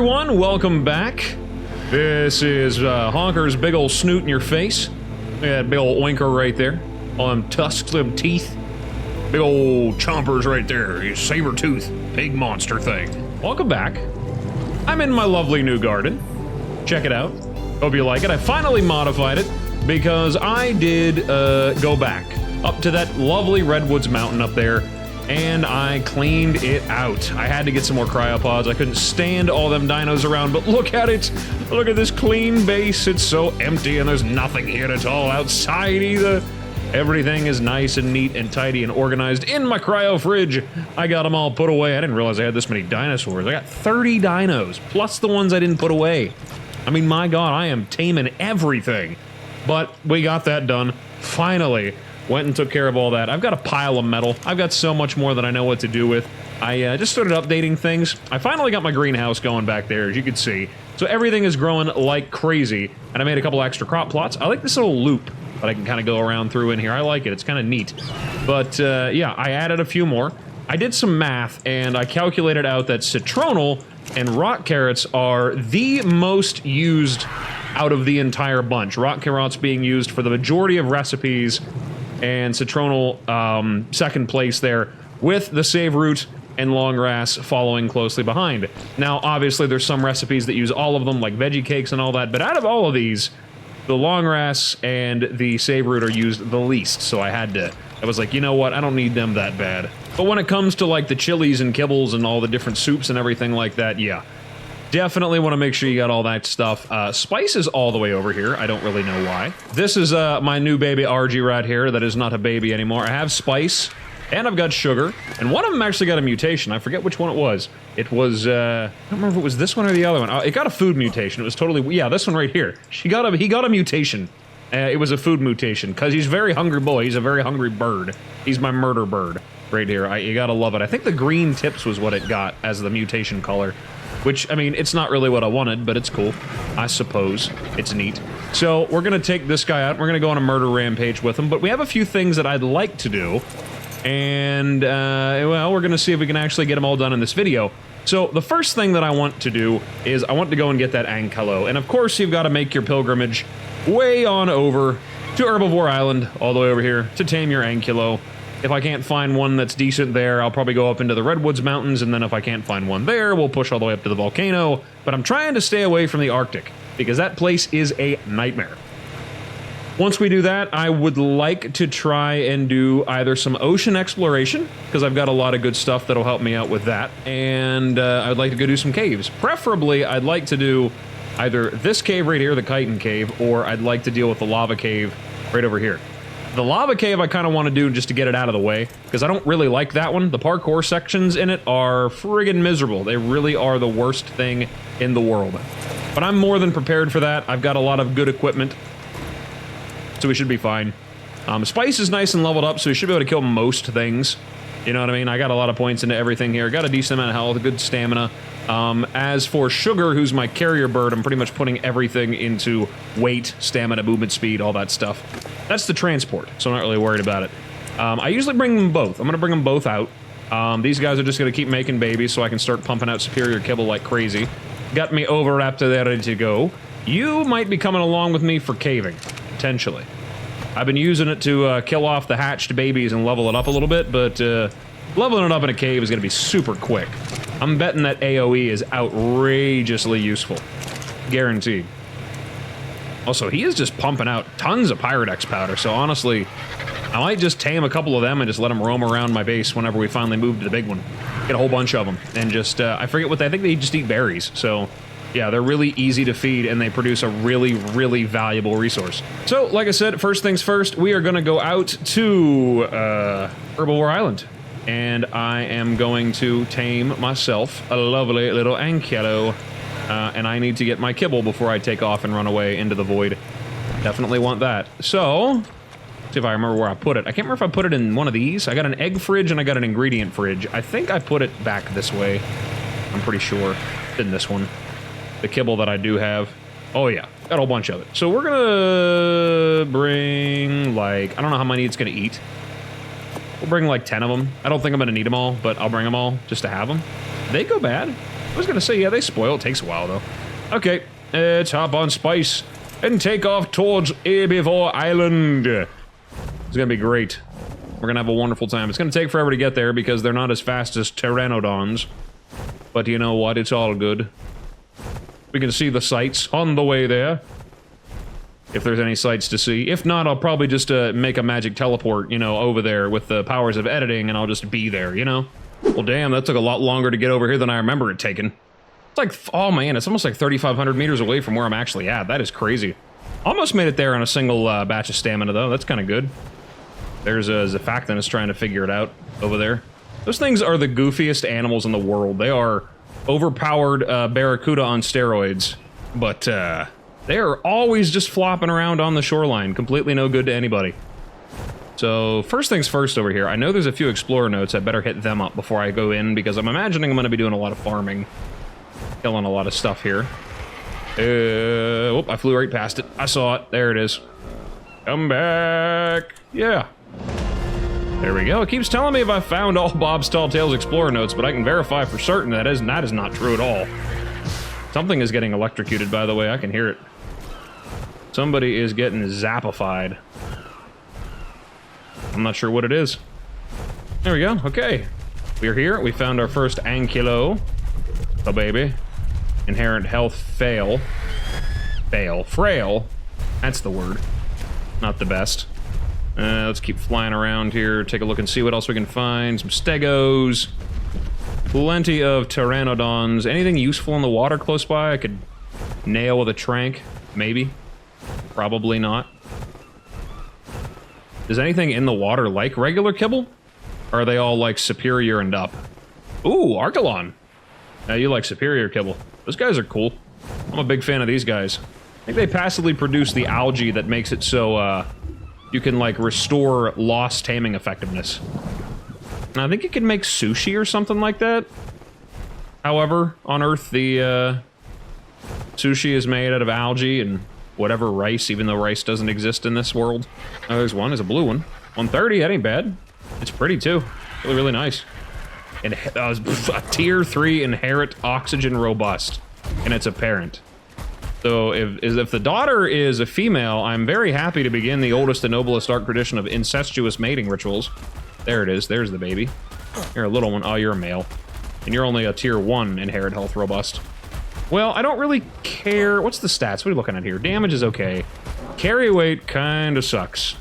everyone, welcome back. This is Honker's big ol' snoot in your face. Look at that big ol' oinker right there. All them tusks, them teeth. Big ol' chompers right there. His saber tooth, big monster thing. Welcome back. I'm in my lovely new garden. Check it out. Hope you like it. I finally modified it because I did go back up to that lovely Redwoods mountain up there, and I cleaned it out. I had to get some more cryopods. I couldn't stand all them dinos around, but look at it. Look at this clean base. It's so empty, and there's nothing here at all outside either. Everything is nice and neat and tidy and organized in my cryo fridge. I got them all put away. I didn't realize I had this many dinosaurs. I got 30 dinos, plus the ones I didn't put away. I mean, my God, I am taming everything. But we got that done, finally. Went and took care of all that. I've got a pile of metal. I've got so much more that I know what to do with. I just started updating things. I finally got my greenhouse going back there, as you can see. So everything is growing like crazy. And I made a couple extra crop plots. I like this little loop that I can kind of go around through in here. I like it. It's kind of neat. But yeah, I added a few more. I did some math, and I calculated out that citronal and rock carrots are the most used out of the entire bunch. Rock carrots being used for the majority of recipes, and citronal second place there, with the save root and long grass following closely behind. Now, obviously, there's some recipes that use all of them, like veggie cakes and all that, but out of all of these, the long grass and the save root are used the least, so I was like, you know what, I don't need them that bad. But when it comes to like the chilies and kibbles and all the different soups and everything like that, yeah. Definitely want to make sure you got all that stuff. Spice is all the way over here. I don't really know why. This is my new baby RG right here that is not a baby anymore. I have Spice, and I've got Sugar, and one of them actually got a mutation. I forget which one it was. It was, I don't remember if it was this one or the other one. It got a food mutation. It was totally, yeah, this one right here. He got a mutation. It was a food mutation, because he's a very hungry boy. He's a very hungry bird. He's my murder bird right here. You gotta love it. I think the green tips was what it got as the mutation color. Which, I mean, it's not really what I wanted, but it's cool. I suppose. It's neat. So, we're gonna take this guy out. We're gonna go on a murder rampage with him, but we have a few things that I'd like to do. And, well, we're gonna see if we can actually get them all done in this video. So, the first thing that I want to do is I want to go and get that Ankylo. And, of course, you've got to make your pilgrimage way on over to Herbivore Island, all the way over here, to tame your Ankylo. If I can't find one that's decent there, I'll probably go up into the Redwoods Mountains, and then if I can't find one there, we'll push all the way up to the volcano. But I'm trying to stay away from the Arctic, because that place is a nightmare. Once we do that, I would like to try and do either some ocean exploration, because I've got a lot of good stuff that'll help me out with that, and I'd like to go do some caves. Preferably, I'd like to do either this cave right here, the Chitin Cave, or I'd like to deal with the lava cave right over here. The lava cave I kind of want to do just to get it out of the way, because I don't really like that one. The parkour sections in it are friggin' miserable. They really are the worst thing in the world. But I'm more than prepared for that. I've got a lot of good equipment, so we should be fine. Spice is nice and leveled up, so we should be able to kill most things. You know what I mean? I got a lot of points into everything here. Got a decent amount of health, good stamina. As for Sugar, who's my carrier bird, I'm pretty much putting everything into weight, stamina, movement speed, all that stuff. That's the transport, so I'm not really worried about it. I usually bring them both. I'm going to bring them both out. These guys are just going to keep making babies so I can start pumping out superior kibble like crazy. Got me Oviraptor there ready to go. You might be coming along with me for caving, potentially. I've been using it to kill off the hatched babies and level it up a little bit, but leveling it up in a cave is going to be super quick. I'm betting that AoE is outrageously useful. Guaranteed. Also, he is just pumping out tons of Pyrodex powder, so honestly, I might just tame a couple of them and just let them roam around my base whenever we finally move to the big one. Get a whole bunch of them, and just, I forget what I think they just eat berries, so yeah, they're really easy to feed, and they produce a really, really valuable resource. So, like I said, first things first, we are going to go out to Herbivore Island. And I am going to tame myself a lovely little Ankylo. And I need to get my kibble before I take off and run away into the void. Definitely want that. So, see if I remember where I put it. I can't remember if I put it in one of these. I got an egg fridge and I got an ingredient fridge. I think I put it back this way. I'm pretty sure. In this one. The kibble that I do have. Oh yeah, got a whole bunch of it. So we're gonna bring, like, I don't know how many it's gonna eat. We'll bring like 10 of them. I don't think I'm gonna need them all, but I'll bring them all just to have them. They go bad. I was gonna say, yeah, they spoil. It takes a while, though. Okay, let's hop on Spice and take off towards Herbivore Island. It's gonna be great. We're gonna have a wonderful time. It's gonna take forever to get there because they're not as fast as Pteranodons. But you know what? It's all good. We can see the sights on the way there. If there's any sights to see. If not, I'll probably just make a magic teleport, you know, over there with the powers of editing, and I'll just be there, you know? Well, damn, that took a lot longer to get over here than I remember it taking. It's like, oh man, it's almost like 3,500 meters away from where I'm actually at. That is crazy. Almost made it there on a single batch of stamina, though. That's kind of good. There's Xyphias trying to figure it out over there. Those things are the goofiest animals in the world. They are overpowered barracuda on steroids, but they are always just flopping around on the shoreline, completely no good to anybody. So, first things first over here. I know there's a few explorer notes. I better hit them up before I go in, because I'm imagining I'm going to be doing a lot of farming. Killing a lot of stuff here. Whoop, I flew right past it. I saw it. There it is. Come back. Yeah. There we go. It keeps telling me if I found all Bob's Tall Tales explorer notes, but I can verify for certain that is not true at all. Something is getting electrocuted, by the way. I can hear it. Somebody is getting zappified. I'm not sure what it is. There we go. Okay. We're here. We found our first Ankylo. Oh, baby. Inherent health fail. Frail. That's the word. Not the best. Let's keep flying around here. Take a look and see what else we can find. Some stegos. Plenty of pteranodons. Anything useful in the water close by I could nail with a trank? Maybe. Probably not. Is anything in the water like regular kibble? Or are they all like superior and up? Ooh, Archelon. You like superior kibble. Those guys are cool. I'm a big fan of these guys. I think they passively produce the algae that makes it so you can like restore lost taming effectiveness. And I think you can make sushi or something like that. However, on Earth the sushi is made out of algae and whatever rice, even though rice doesn't exist in this world. Oh, there's one. There's a blue one. 130, that ain't bad. It's pretty, too. Really, really nice. And a tier 3 inherent oxygen robust. And it's a parent. So if the daughter is a female, I'm very happy to begin the oldest and noblest dark tradition of incestuous mating rituals. There it is. There's the baby. You're a little one. Oh, you're a male. And you're only a tier 1 inherent health robust. Well, I don't really care. What's the stats? What are you looking at here? Damage is okay. Carry weight kind of sucks.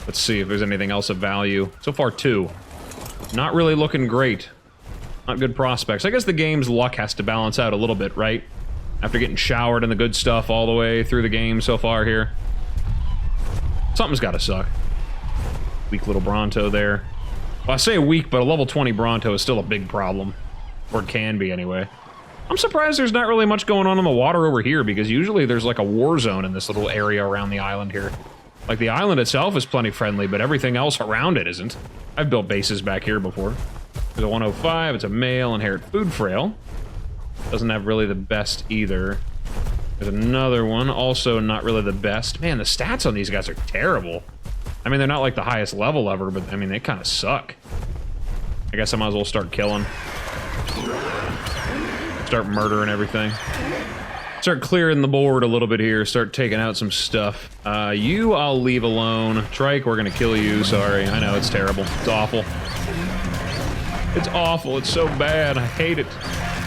Let's see if there's anything else of value. So far, 2. Not really looking great. Not good prospects. I guess the game's luck has to balance out a little bit, right? After getting showered in the good stuff all the way through the game so far here. Something's got to suck. Weak little Bronto there. Well, I say weak, but a level 20 Bronto is still a big problem. Or it can be, anyway. I'm surprised there's not really much going on in the water over here, because usually there's like a war zone in this little area around the island here. Like, the island itself is plenty friendly, but everything else around it isn't. I've built bases back here before. There's a 105, it's a male, inherent food frail. Doesn't have really the best either. There's another one, also not really the best. Man, the stats on these guys are terrible. I mean, they're not like the highest level ever, but I mean, they kind of suck. I guess I might as well start killing. Start murdering everything. Start clearing the board a little bit here. Start taking out some stuff. You I'll leave alone. Trike, we're gonna kill you. Sorry. I know, it's terrible. It's awful. It's awful. It's so bad. I hate it.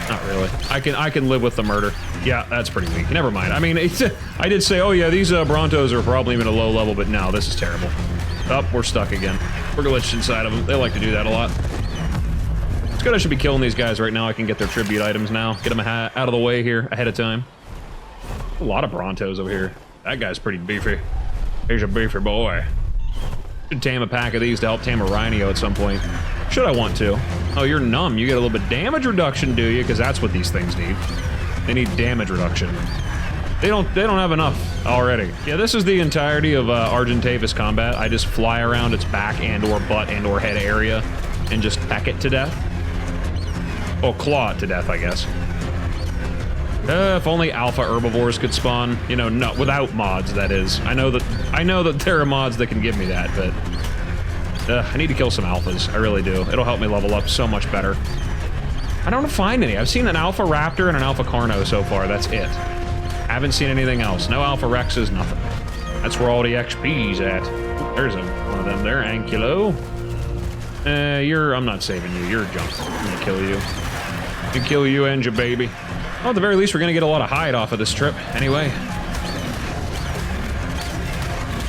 Not really. I can live with the murder. Yeah, that's pretty weak. Never mind. I mean, I did say, oh yeah, these Brontos are probably even a low level, but no, this is terrible. Oh, we're stuck again. We're glitched inside of them. They like to do that a lot. It's good I should be killing these guys right now. I can get their tribute items now. Get them out of the way here ahead of time. A lot of Brontos over here. That guy's pretty beefy. He's a beefy boy. Should tame a pack of these to help tame a Rhino at some point. Should I want to. Oh, you're numb. You get a little bit damage reduction, do you? Because that's what these things need. They need damage reduction. They don't have enough already. Yeah, this is the entirety of Argentavis combat. I just fly around its back and or butt and or head area and just peck it to death. Oh, claw it to death, I guess. If only alpha herbivores could spawn. You know, no, without mods, that is. I know that there are mods that can give me that, but I need to kill some alphas. I really do. It'll help me level up so much better. I don't find any. I've seen an Alpha Raptor and an Alpha Carno so far. That's it. Haven't seen anything else. No Alpha Rexes, nothing. That's where all the XP's at. There's one of them there, Ankylo. I'm not saving you. You're junk. I'm gonna kill you. I'm gonna kill you and your baby. Oh, at the very least, we're gonna get a lot of hide off of this trip. Anyway.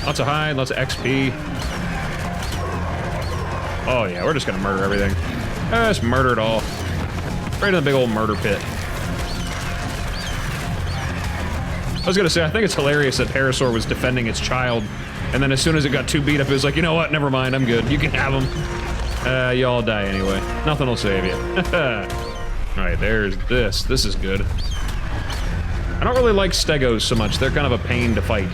Lots of hide, lots of XP. Oh yeah, we're just gonna murder everything. Just murder it all. Right in the big old murder pit. I was gonna say, I think it's hilarious that Parasaur was defending its child, and then as soon as it got too beat up, it was like, you know what, never mind, I'm good. You can have them. You all die anyway. Nothing will save you. Alright, there's this. This is good. I don't really like Stegos so much. They're kind of a pain to fight.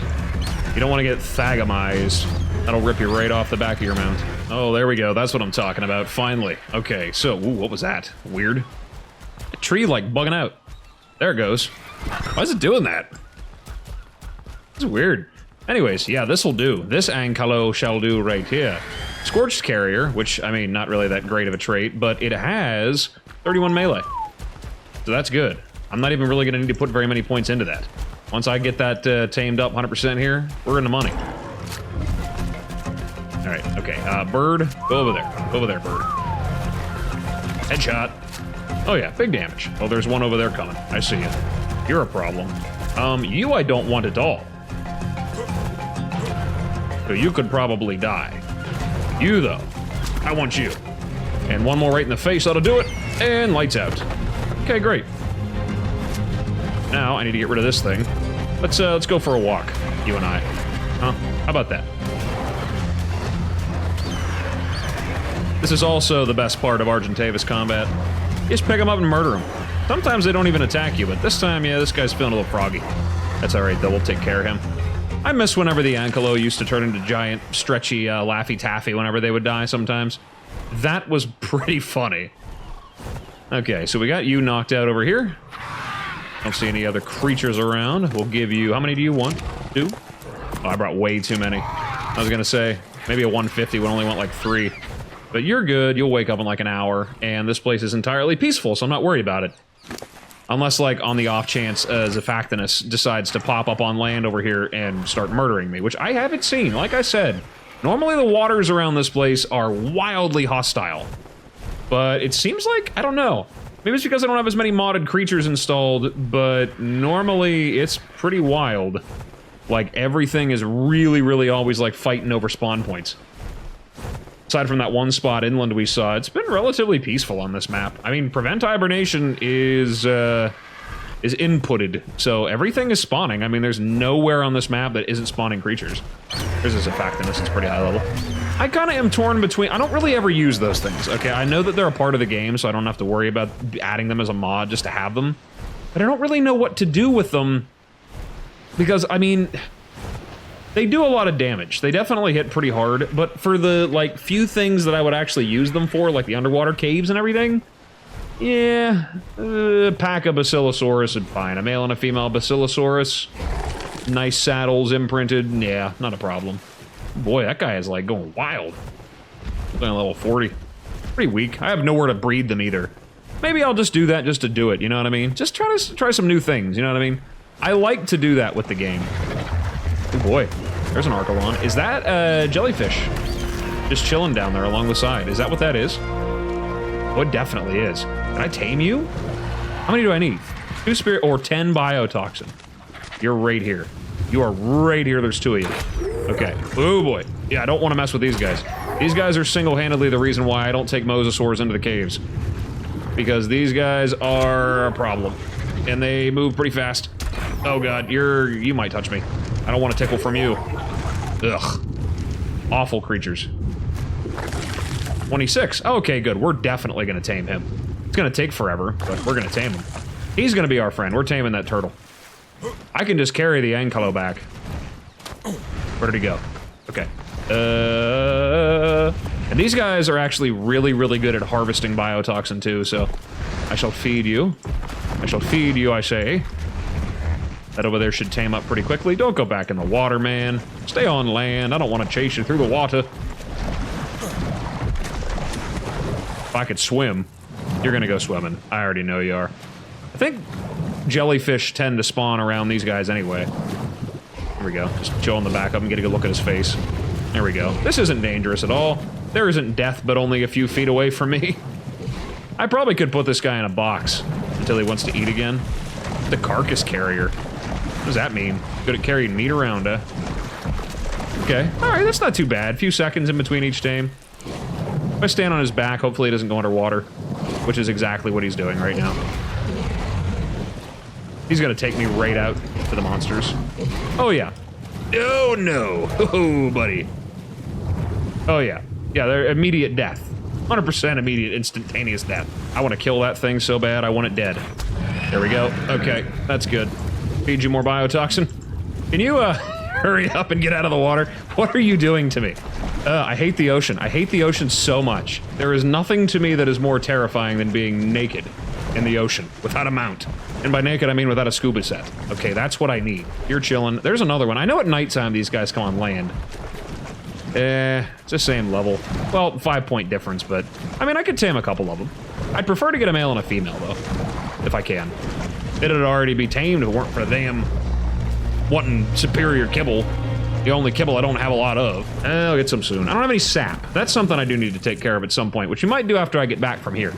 You don't want to get Thagomized. That'll rip you right off the back of your mount. Oh, there we go. That's what I'm talking about. Finally. Okay, so, ooh, what was that? Weird. A tree, like, bugging out. There it goes. Why is it doing that? It's weird. Anyways, yeah, this'll do. This Ankylo shall do right here. Scorched Carrier, which, I mean, not really that great of a trait, but it has 31 melee. So that's good. I'm not even really going to need to put very many points into that. Once I get that tamed up 100% here, we're in the money. Alright, okay. Bird, go over there. Go over there, bird. Headshot. Oh yeah, big damage. Oh, there's one over there coming. I see you. You're a problem. You I don't want at all. So you could probably die. You, though, I want you. And one more right in the face, that'll do it. And lights out. Okay, great. Now, I need to get rid of this thing. Let's go for a walk, you and I. Huh? How about that? This is also the best part of Argentavis combat. You just pick them up and murder them. Sometimes they don't even attack you, but this time, yeah, this guy's feeling a little froggy. That's alright, though. We'll take care of him. I miss whenever the Ankylo used to turn into giant, stretchy Laffy Taffy whenever they would die sometimes. That was pretty funny. Okay, so we got you knocked out over here. Don't see any other creatures around. We'll give you... How many do you want? 2? Oh, I brought way too many. I was gonna say, maybe a 150 would only want like 3. But you're good. You'll wake up in like an hour, and this place is entirely peaceful, so I'm not worried about it. Unless, like, on the off chance, Xyphias decides to pop up on land over here and start murdering me, which I haven't seen. Like I said, normally the waters around this place are wildly hostile. But it seems like, I don't know. Maybe it's because I don't have as many modded creatures installed, but normally it's pretty wild. Like, everything is really, really always, like, fighting over spawn points. Aside from that one spot inland we saw, it's been relatively peaceful on this map. I mean, Prevent Hibernation is inputted, so everything is spawning. I mean, there's nowhere on this map that isn't spawning creatures. There's a Xyphias, it's pretty high level. I kind of am torn between... I don't really ever use those things, okay? I know that they're a part of the game, so I don't have to worry about adding them as a mod just to have them. But I don't really know what to do with them. Because, I mean... They do a lot of damage. They definitely hit pretty hard, but for the, like, few things that I would actually use them for, like the underwater caves and everything, yeah, pack a Basilosaurus would fine. A male and a female Basilosaurus, nice saddles imprinted, yeah, not a problem. Boy, that guy is, like, going wild. Only level 40. Pretty weak. I have nowhere to breed them either. Maybe I'll just do that just to do it, you know what I mean? Just try some new things, you know what I mean? I like to do that with the game. Oh boy, there's an Archelon. Is that a jellyfish? Just chilling down there along the side. Is that what that is? Oh, it definitely is. Can I tame you? How many do I need? 2 spirit or 10 biotoxin. You're right here. You are right here. There's 2 of you. Okay. Oh boy. Yeah, I don't want to mess with these guys. These guys are single-handedly the reason why I don't take mosasaurs into the caves. Because these guys are a problem. And they move pretty fast. Oh god, you might touch me. I don't want to tickle from you. Ugh. Awful creatures. 26. Okay, good. We're definitely going to tame him. It's going to take forever, but we're going to tame him. He's going to be our friend. We're taming that turtle. I can just carry the Ankylo back. Where did he go? Okay. And these guys are actually really, really good at harvesting biotoxin too, so I shall feed you. I shall feed you, I say. That over there should tame up pretty quickly. Don't go back in the water, man. Stay on land. I don't want to chase you through the water. If I could swim. You're gonna go swimming. I already know you are. I think jellyfish tend to spawn around these guys anyway. Here we go. Just chill on the back of him, get a good look at his face. There we go. This isn't dangerous at all. There isn't death, but only a few feet away from me. I probably could put this guy in a box until he wants to eat again. The carcass carrier. What does that mean? Good at carrying meat around, Okay. Alright, that's not too bad. A few seconds in between each tame. If I stand on his back, hopefully he doesn't go underwater, which is exactly what he's doing right now. He's gonna take me right out to the monsters. Oh, yeah. Oh, no. Oh, buddy. Oh, yeah. Yeah, they're immediate death. 100% immediate, instantaneous death. I want to kill that thing so bad, I want it dead. There we go. Okay, that's good. Feed you more biotoxin. Can you, hurry up and get out of the water? What are you doing to me? I hate the ocean. I hate the ocean so much. There is nothing to me that is more terrifying than being naked in the ocean without a mount. And by naked, I mean without a scuba set. Okay, that's what I need. You're chilling. There's another one. I know at nighttime these guys come on land. It's the same level. Well, 5-point difference, but... I mean, I could tame a couple of them. I'd prefer to get a male and a female, though. If I can. It'd already be tamed if it weren't for them wanting superior kibble. The only kibble I don't have a lot of. I'll get some soon. I don't have any sap. That's something I do need to take care of at some point, which you might do after I get back from here.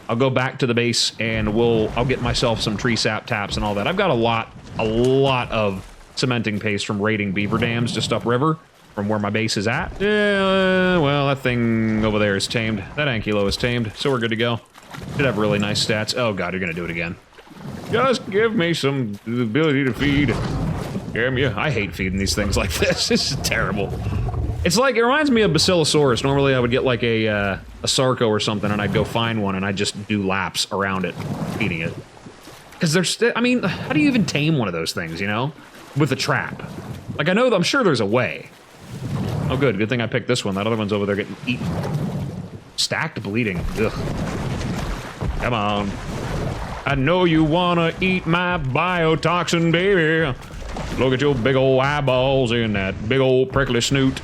I'll go back to the base and I'll get myself some tree sap taps and all that. I've got a lot of cementing paste from raiding beaver dams just upriver from where my base is at. Yeah, well, that thing over there is tamed. That ankylo is tamed, so we're good to go. Should have really nice stats. Oh god, you're gonna do it again. Just give me some ability to feed. Damn you. I hate feeding these things like this. This is terrible. It's like, it reminds me of Basilosaurus. Normally I would get like a Sarco or something and I'd go find one and I'd just do laps around it, feeding it. Because there's, I mean, how do you even tame one of those things, you know? With a trap. Like, I'm sure there's a way. Oh good, good thing I picked this one. That other one's over there getting eaten. Stacked bleeding. Ugh. Come on. I know you wanna eat my biotoxin, baby. Look at your big old eyeballs and that big old prickly snoot.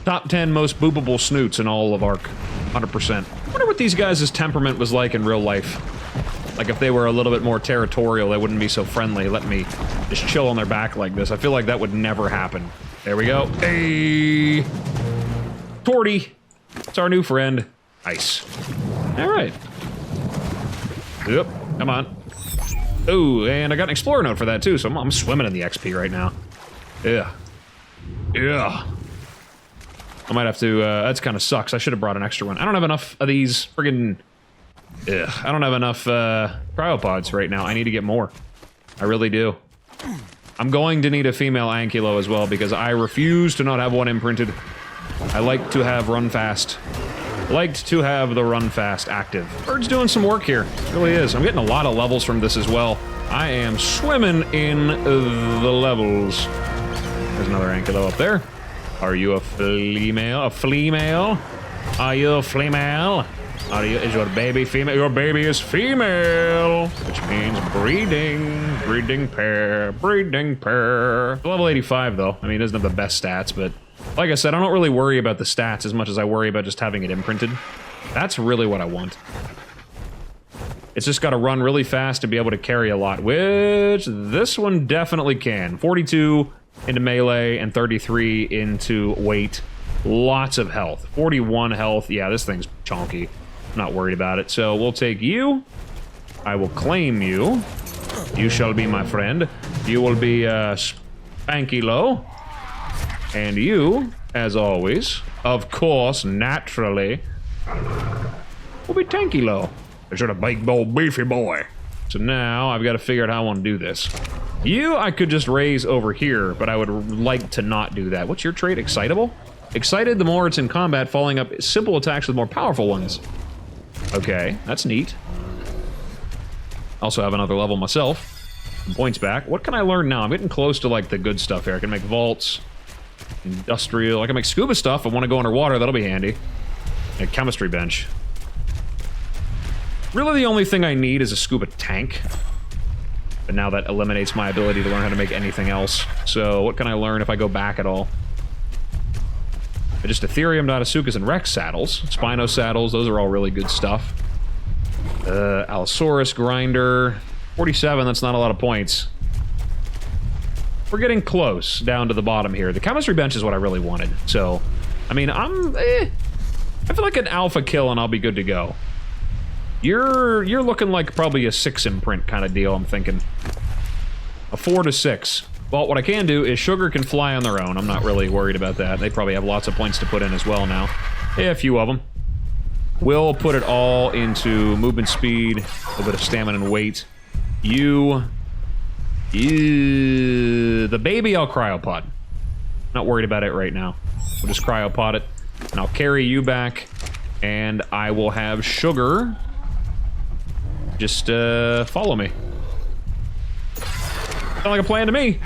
Top 10 most boopable snoots in all of Ark. 100%. I wonder what these guys' temperament was like in real life. Like if they were a little bit more territorial, they wouldn't be so friendly. Let me just chill on their back like this. I feel like that would never happen. There we go. Hey! Torty! It's our new friend. Nice. Alright. Yep, come on. Ooh, and I got an Explorer note for that too, so I'm swimming in the XP right now. Yeah. Yeah. I might have to, that's kind of sucks. I should have brought an extra one. I don't have enough of these friggin'... Ugh, I don't have enough, cryopods right now. I need to get more. I really do. I'm going to need a female ankylo as well, because I refuse to not have one imprinted. I like to have run fast. Liked to have the run fast active. Bird's doing some work here. It really is. I'm getting a lot of levels from this as well. I am swimming in the levels. There's another ankylo up there. Are you a female? A female? Are you a female? Is your baby female? Your baby is female, which means breeding. Breeding pair. Breeding pair. Level 85 though. I mean, it doesn't have the best stats, but like I said, I don't really worry about the stats as much as I worry about just having it imprinted. That's really what I want. It's just got to run really fast to be able to carry a lot, which this one definitely can. 42 into melee and 33 into weight. Lots of health. 41 health. Yeah, this thing's chonky. I'm not worried about it. So we'll take you. I will claim you. You shall be my friend. You will be Spankylo. And you, as always, of course, naturally, will be Tankylo. You're sort of big, old, beefy boy. So now I've got to figure out how I want to do this. You, I could just raise over here, but I would like to not do that. What's your trait? Excitable? Excited, the more it's in combat, following up simple attacks with more powerful ones. Okay, that's neat. Also have another level myself. Some points back. What can I learn now? I'm getting close to, like, the good stuff here. I can make vaults. Industrial. I can make scuba stuff. I want to go underwater. That'll be handy. A chemistry bench. Really, the only thing I need is a scuba tank. But now that eliminates my ability to learn how to make anything else. So, what can I learn if I go back at all? Megistotherium, Dinosuchus, and Rex saddles. Spino saddles, those are all really good stuff. Allosaurus grinder. 47, that's not a lot of points. We're getting close down to the bottom here. The chemistry bench is what I really wanted. So, I mean, I feel like an alpha kill and I'll be good to go. You're looking like probably a 6 imprint kind of deal, I'm thinking. A 4 to 6. Well, what I can do is Sugar can fly on their own. I'm not really worried about that. They probably have lots of points to put in as well now. Yeah, a few of them. We'll put it all into movement speed, a little bit of stamina and weight. The baby I'll cryopod. Not worried about it right now. We'll just cryopod it, and I'll carry you back, and I will have Sugar just follow me. Sound like a plan to me.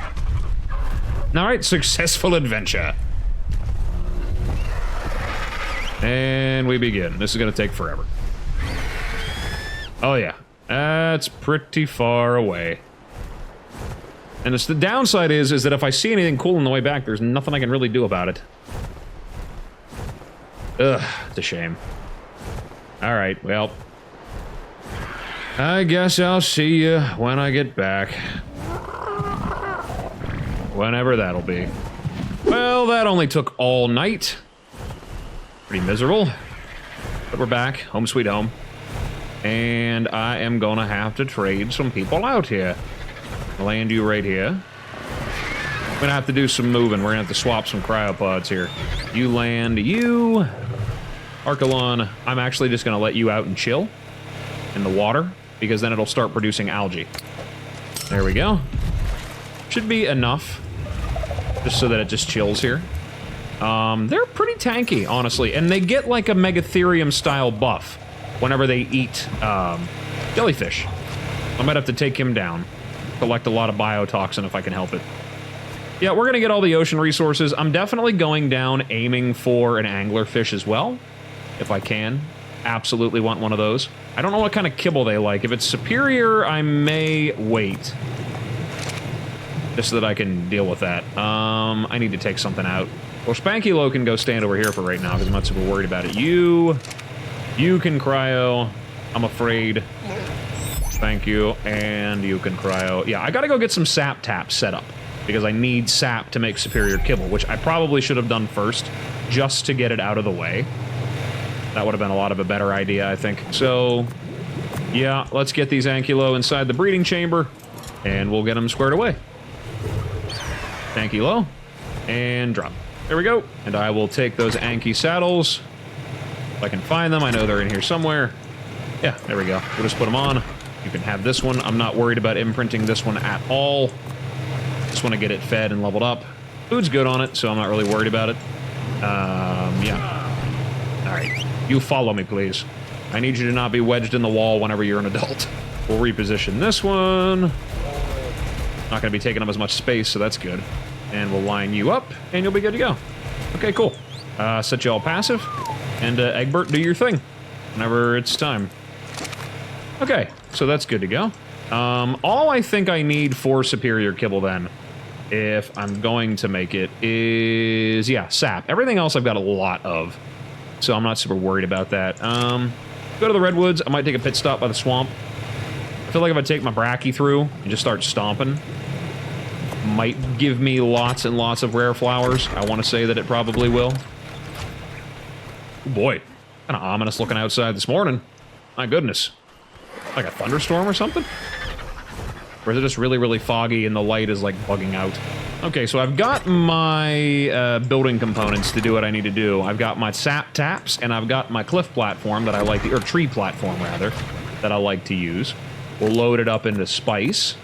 Alright, successful adventure. And we begin. This is gonna take forever. Oh yeah, that's pretty far away. And the downside is that if I see anything cool on the way back, there's nothing I can really do about it. Ugh, it's a shame. Alright, well, I guess I'll see you when I get back. Whenever that'll be. Well, that only took all night. Pretty miserable. But we're back. Home sweet home. And I am gonna have to trade some people out here. Land you right here. I'm gonna have to do some moving. We're gonna have to swap some cryopods here. You land you. Archelon, I'm actually just gonna let you out and chill in the water, because then it'll start producing algae. There we go. Should be enough, just so that it just chills here. They're pretty tanky, honestly, and they get like a Megatherium style buff whenever they eat jellyfish. I might have to take him down. Collect a lot of biotoxin if I can help it. Yeah, we're gonna get all the ocean resources. I'm definitely going down aiming for an anglerfish as well, if I can. Absolutely want one of those. I don't know what kind of kibble they like. If it's superior, I may wait. Just so that I can deal with that. I need to take something out. Well, Spanky-Lo can go stand over here for right now, because I'm not super worried about it. You can cryo, I'm afraid. Thank you, and you can cryo. Yeah, I gotta go get some sap taps set up, because I need sap to make superior kibble, which I probably should have done first, just to get it out of the way. That would have been a lot of a better idea, I think. So, yeah, let's get these Ankylo inside the breeding chamber, and we'll get them squared away. Ankylo, and drop. There we go. And I will take those Anky saddles. If I can find them, I know they're in here somewhere. Yeah, there we go. We'll just put them on. You can have this one. I'm not worried about imprinting this one at all. Just want to get it fed and leveled up. Food's good on it, so I'm not really worried about it. Yeah. Alright. You follow me, please. I need you to not be wedged in the wall whenever you're an adult. We'll reposition this one. Not going to be taking up as much space, so that's good. And we'll line you up, and you'll be good to go. Okay, cool. Set you all passive. And Egbert, do your thing whenever it's time. Okay, so that's good to go. All I think I need for superior kibble then, if I'm going to make it, is, yeah, sap. Everything else I've got a lot of, so I'm not super worried about that. Go to the redwoods. I might take a pit stop by the swamp. I feel like if I take my Brachy through and just start stomping, might give me lots and lots of rare flowers. I want to say that it probably will. Oh boy, kind of ominous looking outside this morning. My goodness. Like a thunderstorm or something? Or is it just really, really foggy and the light is like bugging out? Okay, so I've got my building components to do what I need to do. I've got my sap taps and I've got my cliff platform that I like to, or tree platform rather, that I like to use. We'll load it up into Spice,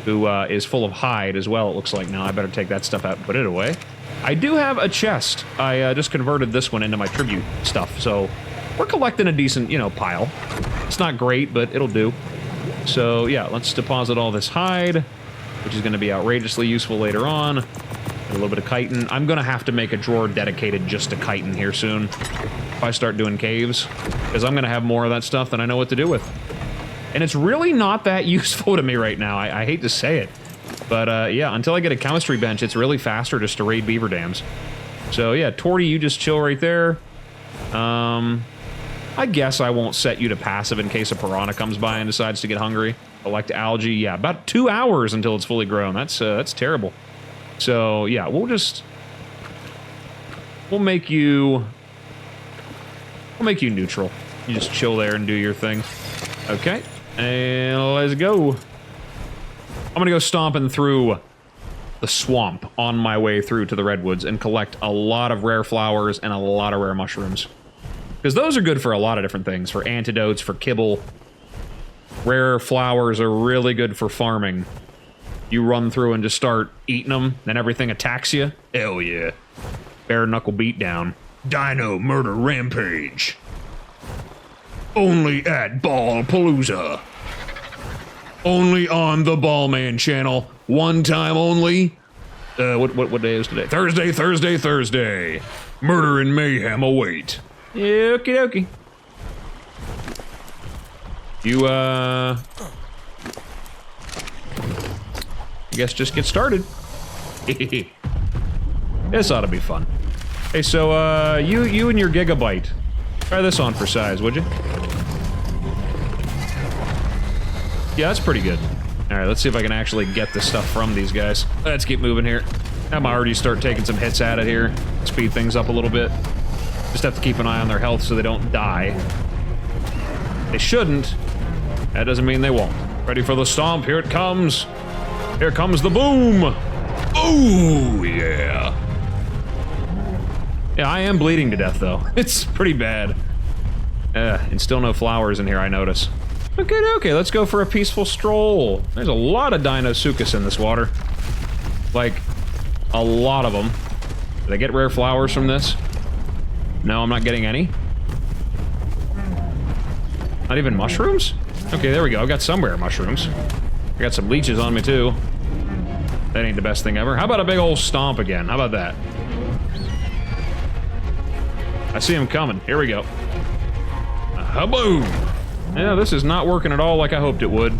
who is full of hide as well, it looks like now. I better take that stuff out and put it away. I do have a chest. I just converted this one into my tribute stuff, so we're collecting a decent, you know, pile. It's not great, but it'll do. So, yeah, let's deposit all this hide, which is going to be outrageously useful later on. A little bit of chitin. I'm going to have to make a drawer dedicated just to chitin here soon, if I start doing caves, because I'm going to have more of that stuff than I know what to do with. And it's really not that useful to me right now. I hate to say it. But, yeah, until I get a chemistry bench, it's really faster just to raid beaver dams. So yeah, Torty, you just chill right there. I guess I won't set you to passive in case a piranha comes by and decides to get hungry. Collect algae, yeah, about 2 hours until it's fully grown. That's terrible. So yeah, we'll make you neutral. You just chill there and do your thing. Okay, and let's go. I'm gonna go stomping through the swamp on my way through to the redwoods and collect a lot of rare flowers and a lot of rare mushrooms. Because those are good for a lot of different things. For antidotes, for kibble. Rare flowers are really good for farming. You run through and just start eating them, then everything attacks you. Hell yeah. Bare knuckle beatdown. Dino murder rampage. Only at Ballpalooza. Only on the Ballman channel. One time only. What day is today? Thursday. Murder and mayhem await. Okie dokie. You, I guess just get started. This ought to be fun. Hey, so, you and your gigabyte. Try this on for size, would you? Yeah, that's pretty good. Alright, let's see if I can actually get this stuff from these guys. Let's keep moving here. I'm already start taking some hits at it here. Speed things up a little bit. Just have to keep an eye on their health so they don't die. They shouldn't. That doesn't mean they won't. Ready for the stomp? Here it comes. Here comes the boom. Ooh, yeah. Yeah, I am bleeding to death, though. It's pretty bad. And still no flowers in here, I notice. Okay, let's go for a peaceful stroll. There's a lot of Dinosuchus in this water. Like, a lot of them. Did I get rare flowers from this? No, I'm not getting any. Not even mushrooms? Okay, there we go. I got some rare mushrooms. I got some leeches on me, too. That ain't the best thing ever. How about a big old stomp again? How about that? I see him coming. Here we go. Boom! Yeah, this is not working at all like I hoped it would.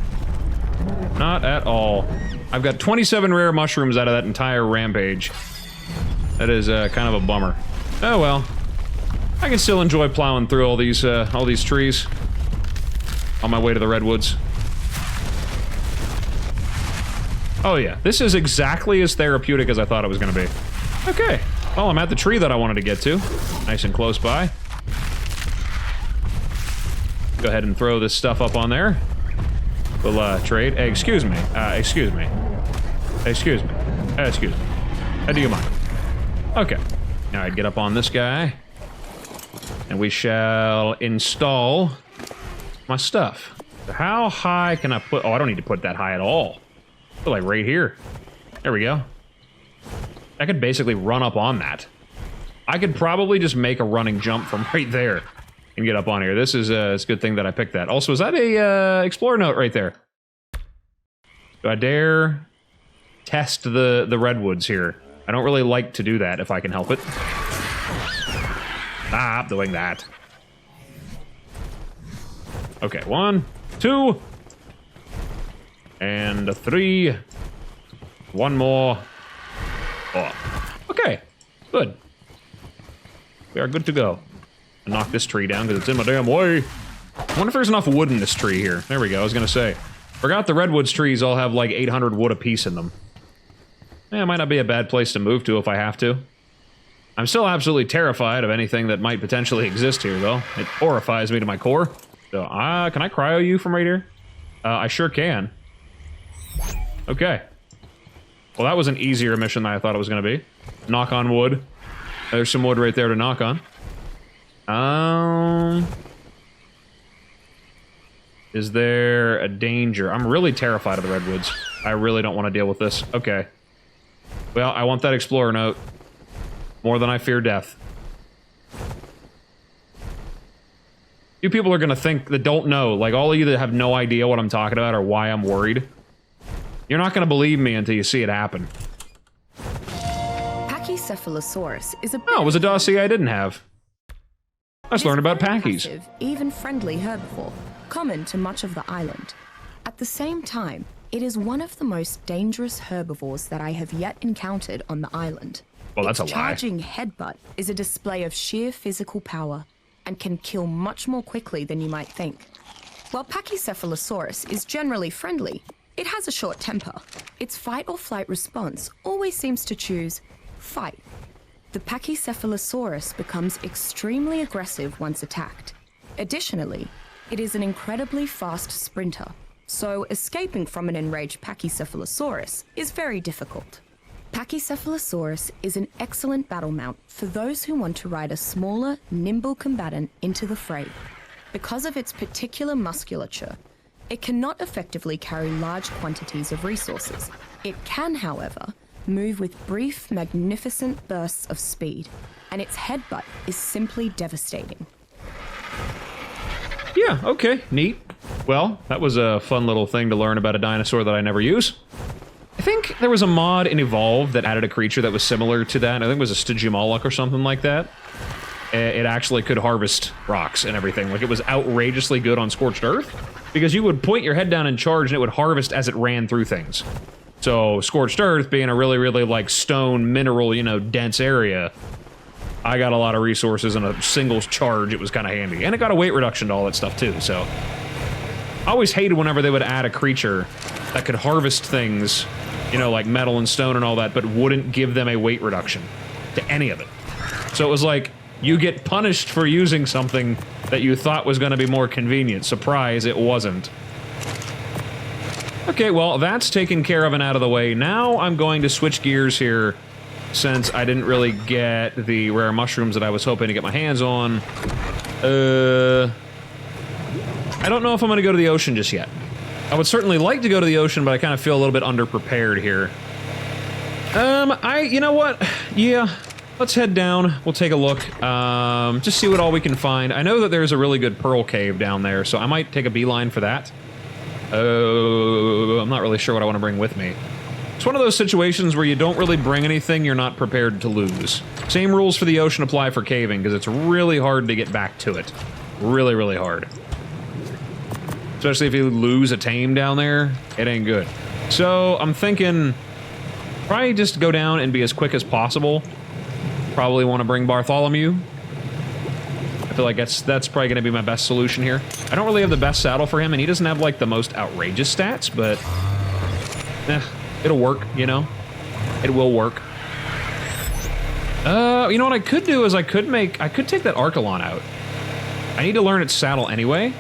Not at all. I've got 27 rare mushrooms out of that entire rampage. That is kind of a bummer. Oh well. I can still enjoy plowing through all these trees on my way to the redwoods. Oh yeah, this is exactly as therapeutic as I thought it was going to be. Okay, well I'm at the tree that I wanted to get to. Nice and close by. Go ahead and throw this stuff up on there. We'll trade. Hey, excuse me. Excuse me. Excuse me. Excuse me. Do you mind? Okay. All right, get up on this guy. And we shall install my stuff. So how high can I put... Oh, I don't need to put that high at all. Put like right here. There we go. I could basically run up on that. I could probably just make a running jump from right there and get up on here. This is it's a good thing that I picked that. Also, is that a explorer note right there? Do I dare test the redwoods here? I don't really like to do that if I can help it. Stop doing that. Okay, 1, 2, and 3. One more. Oh. Okay, good. We are good to go. I'll knock this tree down because it's in my damn way. I wonder if there's enough wood in this tree here. There we go, I was gonna say. Forgot the redwoods trees all have like 800 wood apiece in them. Yeah, it might not be a bad place to move to if I have to. I'm still absolutely terrified of anything that might potentially exist here, though. It horrifies me to my core. So, can I cryo you from right here? I sure can. Okay. Well, that was an easier mission than I thought it was going to be. Knock on wood. There's some wood right there to knock on. Is there a danger? I'm really terrified of the redwoods. I really don't want to deal with this. Okay. Well, I want that explorer note. More than I fear death. You people are gonna think that don't know. Like, all of you that have no idea what I'm talking about or why I'm worried. You're not gonna believe me until you see it happen. Pachycephalosaurus is a... Oh, it was a dossier I didn't have. Let's learn about packies. Even friendly herbivore, common to much of the island. At the same time, it is one of the most dangerous herbivores that I have yet encountered on the island. Well, that's a Its lie. charging headbutt is a display of sheer physical power and can kill much more quickly than you might think. While Pachycephalosaurus is generally friendly, it has a short temper. Its fight or flight response always seems to choose fight. The Pachycephalosaurus becomes extremely aggressive once attacked. Additionally, it is an incredibly fast sprinter, so escaping from an enraged Pachycephalosaurus is very difficult. Pachycephalosaurus is an excellent battle mount for those who want to ride a smaller, nimble combatant into the fray. Because of its particular musculature, it cannot effectively carry large quantities of resources. It can, however, move with brief, magnificent bursts of speed, and its headbutt is simply devastating. Yeah, okay, neat. Well, that was a fun little thing to learn about a dinosaur that I never use. I think there was a mod in Evolve that added a creature that was similar to that. I think it was a Stygimoloch or something like that. It actually could harvest rocks and everything. Like, it was outrageously good on Scorched Earth, because you would point your head down and charge, and it would harvest as it ran through things. So, Scorched Earth being a really, really, like, stone, mineral, you know, dense area, I got a lot of resources in a single charge. It was kind of handy. And it got a weight reduction to all that stuff, too, so... I always hated whenever they would add a creature that could harvest things, you know, like metal and stone and all that, but wouldn't give them a weight reduction to any of it. So it was like, you get punished for using something that you thought was going to be more convenient. Surprise, it wasn't. Okay, well, that's taken care of and out of the way. Now I'm going to switch gears here, since I didn't really get the rare mushrooms that I was hoping to get my hands on. I don't know if I'm going to go to the ocean just yet. I would certainly like to go to the ocean, but I kind of feel a little bit underprepared here. You know what? Yeah, let's head down. We'll take a look. Just see what all we can find. I know that there's a really good pearl cave down there, so I might take a beeline for that. I'm not really sure what I want to bring with me. It's one of those situations where you don't really bring anything you're not prepared to lose. Same rules for the ocean apply for caving, because it's really hard to get back to it. Really, really hard. Especially if you lose a tame down there, it ain't good. So I'm thinking, probably just go down and be as quick as possible. Probably want to bring Bartholomew. I feel like that's probably going to be my best solution here. I don't really have the best saddle for him, and he doesn't have like the most outrageous stats, but it'll work, you know? It will work. You know what I could do is I could take that Archelon out. I need to learn its saddle anyway.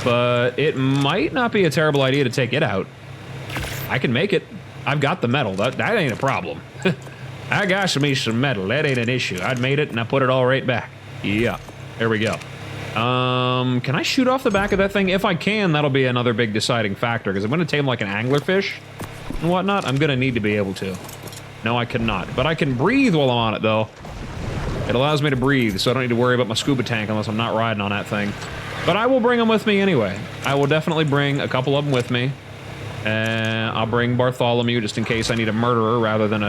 But it might not be a terrible idea to take it out. I can make it. I've got the metal. That ain't a problem. I got me some metal. That ain't an issue. I made it and I put it all right back. Yeah. There we go. Can I shoot off the back of that thing? If I can, that'll be another big deciding factor, because I'm going to tame like an anglerfish and whatnot. I'm going to need to be able to. No, I cannot. But I can breathe while I'm on it, though. It allows me to breathe, so I don't need to worry about my scuba tank unless I'm not riding on that thing. But I will bring them with me anyway. I will definitely bring a couple of them with me. I'll bring Bartholomew just in case I need a murderer rather than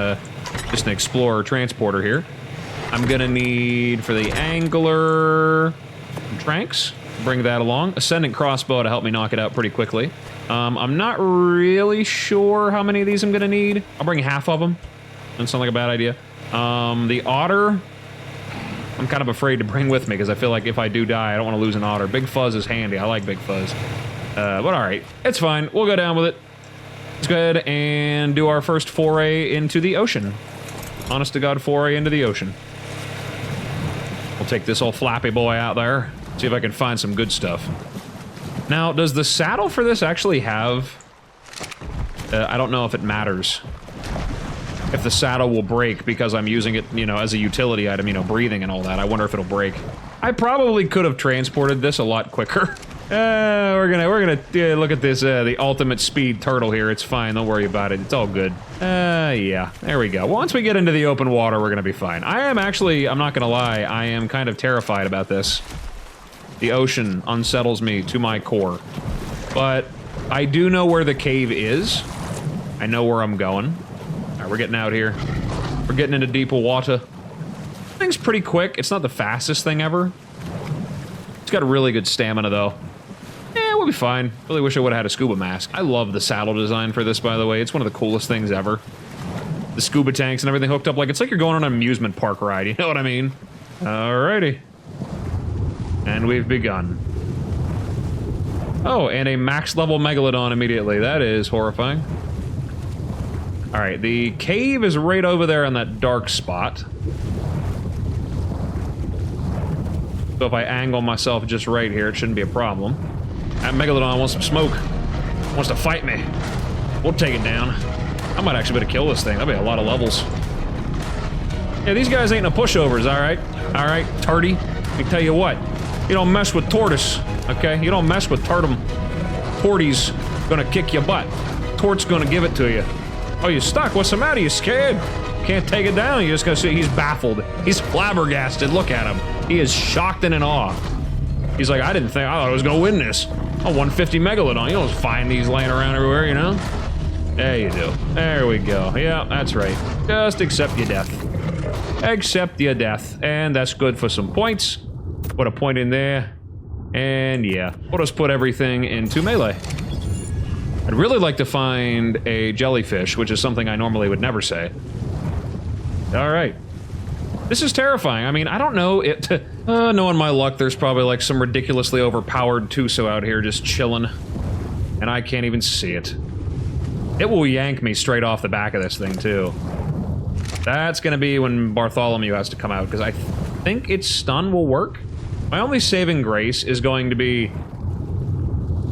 just an explorer transporter here. I'm gonna need, for the angler, Tranks. Bring that along. Ascendant crossbow to help me knock it out pretty quickly. I'm not really sure how many of these I'm gonna need. I'll bring half of them. Doesn't sound like a bad idea. The otter, I'm kind of afraid to bring with me because I feel like if I do die, I don't want to lose an otter. Big Fuzz is handy. I like Big Fuzz. But alright, it's fine. We'll go down with it. Let's go ahead and do our first foray into the ocean. Honest to God, foray into the ocean. We'll take this old flappy boy out there. See if I can find some good stuff. Now, does the saddle for this actually have... I don't know if it matters. If the saddle will break because I'm using it, you know, as a utility item, you know, breathing and all that. I wonder if it'll break. I probably could have transported this a lot quicker. We're gonna look at this, the ultimate speed turtle here. It's fine, don't worry about it. It's all good. Yeah, there we go. Once we get into the open water, we're gonna be fine. I am actually, I'm not gonna lie, I am kind of terrified about this. The ocean unsettles me to my core. But I do know where the cave is. I know where I'm going. Alright, we're getting out here. We're getting into deeper water. Thing's pretty quick. It's not the fastest thing ever. It's got a really good stamina, though. Yeah, we'll be fine. Really wish I would have had a scuba mask. I love the saddle design for this, by the way. It's one of the coolest things ever. the scuba tanks and everything hooked up. Like, it's like you're going on an amusement park ride, you know what I mean? Alrighty. And we've begun. Oh, and a max level Megalodon immediately. That is horrifying. Alright, the cave is right over there on that dark spot. So if I angle myself just right here, it shouldn't be a problem. That Megalodon wants some smoke. Wants to fight me. We'll take it down. I might actually be able to kill this thing. That'll be a lot of levels. Yeah, these guys ain't no pushovers, alright? Alright, Tardy. Let me tell you what. You don't mess with Tortoise, okay? You don't mess with Tartum. Torty's gonna kick your butt. Tort's gonna give it to you. Oh, you stuck? What's the matter? You scared? Can't take it down. You just gotta see he's baffled. He's flabbergasted. Look at him. He is shocked and in awe. He's like, I thought I was gonna win this. A 150 Megalodon. You don't find these laying around everywhere, you know? There you do. There we go. Yeah, that's right. Just accept your death. Accept your death. And that's good for some points. Put a point in there. And yeah, we'll just put everything into melee. I'd really like to find a jellyfish, which is something I normally would never say. Alright. This is terrifying. I mean, I don't know it. Knowing my luck, there's probably like some ridiculously overpowered Tuso out here just chilling. And I can't even see it. It will yank me straight off the back of this thing, too. That's gonna be when Bartholomew has to come out, because I think its stun will work. My only saving grace is going to be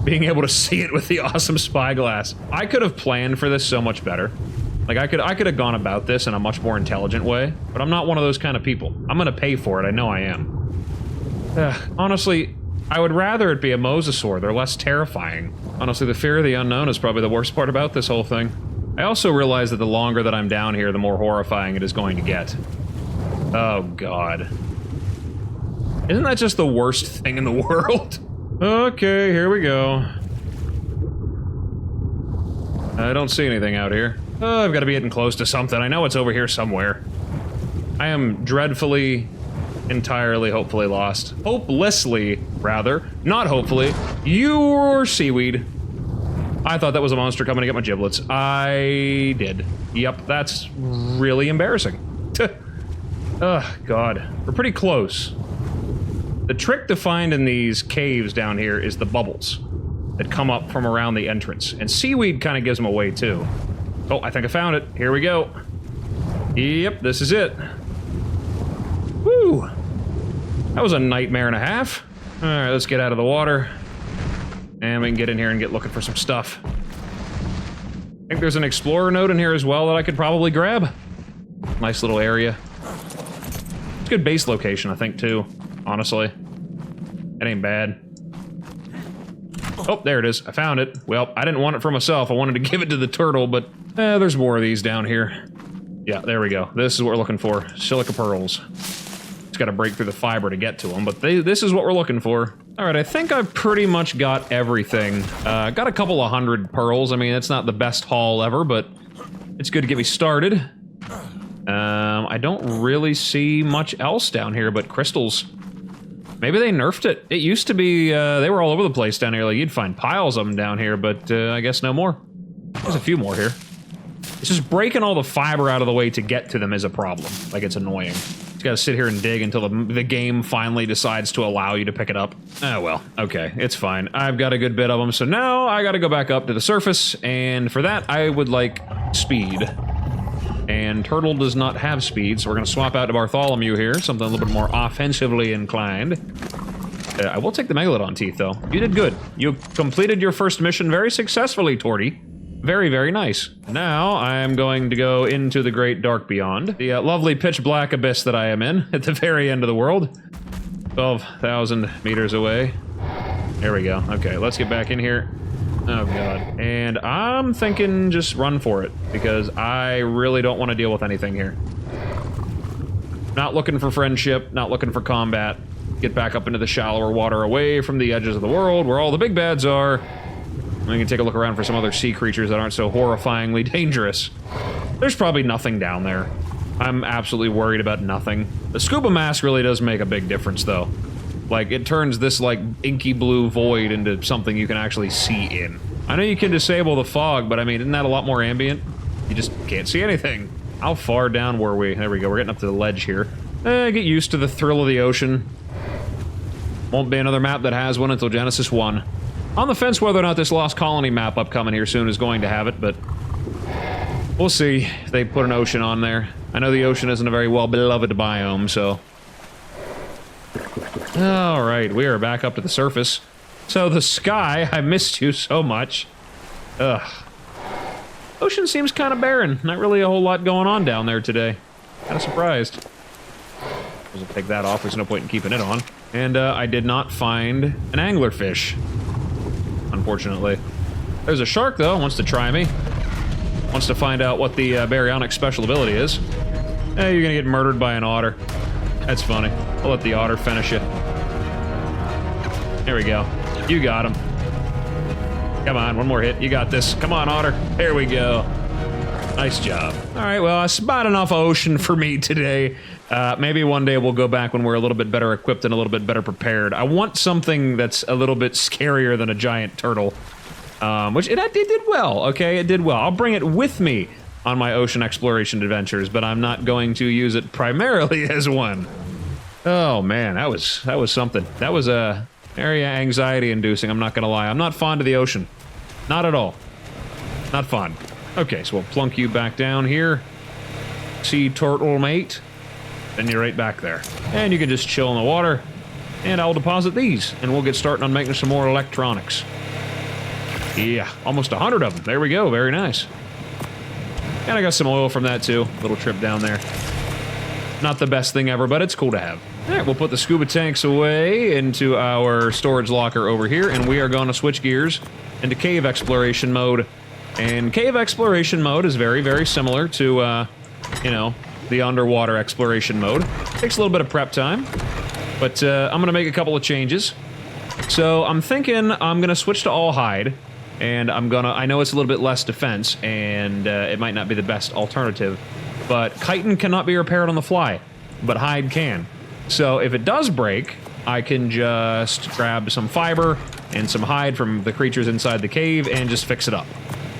being able to see it with the awesome spyglass. I could have planned for this so much better. Like, I could have gone about this in a much more intelligent way, but I'm not one of those kind of people. I'm gonna pay for it, I know I am. Honestly, I would rather it be a mosasaur. They're less terrifying. Honestly, the fear of the unknown is probably the worst part about this whole thing. I also realize that the longer that I'm down here, the more horrifying it is going to get. Oh, God. Isn't that just the worst thing in the world? Okay, here we go. I don't see anything out here. Oh, I've got to be getting close to something. I know it's over here somewhere. I am dreadfully, entirely, hopefully lost. Hopelessly, rather. Not hopefully. You're seaweed. I thought that was a monster coming to get my giblets. I did. Yep, that's really embarrassing. Oh, God. We're pretty close. The trick to find in these caves down here is the bubbles that come up from around the entrance. And seaweed kind of gives them away, too. Oh, I think I found it. Here we go. Yep, this is it. Woo! That was a nightmare and a half. Alright, let's get out of the water. And we can get in here and get looking for some stuff. I think there's an explorer node in here as well that I could probably grab. Nice little area. It's a good base location, I think, too. Honestly. It ain't bad. Oh, there it is. I found it. Well, I didn't want it for myself. I wanted to give it to the turtle, but there's more of these down here. Yeah, there we go. This is what we're looking for. Silica pearls. Just gotta break through the fiber to get to them, but this is what we're looking for. Alright, I think I've pretty much got everything. Got a couple of 100 pearls. I mean, it's not the best haul ever, but it's good to get me started. I don't really see much else down here but crystals. Maybe they nerfed it. It used to be, they were all over the place down here. Like, you'd find piles of them down here, but I guess no more. There's a few more here. It's just breaking all the fiber out of the way to get to them is a problem. Like, it's annoying. You gotta sit here and dig until the game finally decides to allow you to pick it up. Oh, well. Okay, it's fine. I've got a good bit of them, so now I gotta go back up to the surface, and for that, I would like speed. And Turtle does not have speed, so we're gonna swap out to Bartholomew here, something a little bit more offensively inclined. I will take the Megalodon teeth, though. You did good. You completed your first mission very successfully, Torty. Very, very nice. Now, I'm going to go into the Great Dark Beyond, the lovely pitch black abyss that I am in, at the very end of the world. 12,000 meters away. There we go. Okay, let's get back in here. Oh, God. And I'm thinking just run for it, because I really don't want to deal with anything here. Not looking for friendship, not looking for combat. Get back up into the shallower water away from the edges of the world, where all the big bads are. We can take a look around for some other sea creatures that aren't so horrifyingly dangerous. There's probably nothing down there. I'm absolutely worried about nothing. The scuba mask really does make a big difference, though. Like, it turns this, like, inky blue void into something you can actually see in. I know you can disable the fog, but I mean, isn't that a lot more ambient? You just can't see anything. How far down were we? There we go, we're getting up to the ledge here. Get used to the thrill of the ocean. Won't be another map that has one until Genesis 1. On the fence whether or not this Lost Colony map upcoming here soon is going to have it, but we'll see if they put an ocean on there. I know the ocean isn't a very well-beloved biome, so... Alright, we are back up to the surface. So the sky, I missed you so much. Ugh. Ocean seems kind of barren. Not really a whole lot going on down there today. Kind of surprised. I'll take that off, there's no point in keeping it on. And I did not find an anglerfish, unfortunately. There's a shark, though, wants to try me. Wants to find out what the baryonic special ability is. Hey, you're gonna get murdered by an otter. That's funny. I'll let the otter finish you. There we go. You got him. Come on, one more hit. You got this. Come on, otter. There we go. Nice job. All right, well, that's about enough ocean for me today. Maybe one day we'll go back when we're a little bit better equipped and a little bit better prepared. I want something that's a little bit scarier than a giant turtle. Which it did well, okay? It did well. I'll bring it with me on my ocean exploration adventures, but I'm not going to use it primarily as one. Oh man, that was something. That was very anxiety-inducing, I'm not gonna lie. I'm not fond of the ocean. Not at all. Not fond. Okay, so we'll plunk you back down here. Sea turtle mate. Then you're right back there. And you can just chill in the water. And I'll deposit these, and we'll get started on making some more electronics. Yeah, almost 100 of them. There we go, very nice. And I got some oil from that too. Little trip down there. Not the best thing ever, but it's cool to have. All right, we'll put the scuba tanks away into our storage locker over here, and we are going to switch gears into cave exploration mode. And cave exploration mode is very, very similar to, you know, the underwater exploration mode. Takes a little bit of prep time, but I'm going to make a couple of changes. So I'm thinking I'm going to switch to all hide, and I know it's a little bit less defense, and it might not be the best alternative, but chitin cannot be repaired on the fly, but hide can. So if it does break, I can just grab some fiber and some hide from the creatures inside the cave and just fix it up.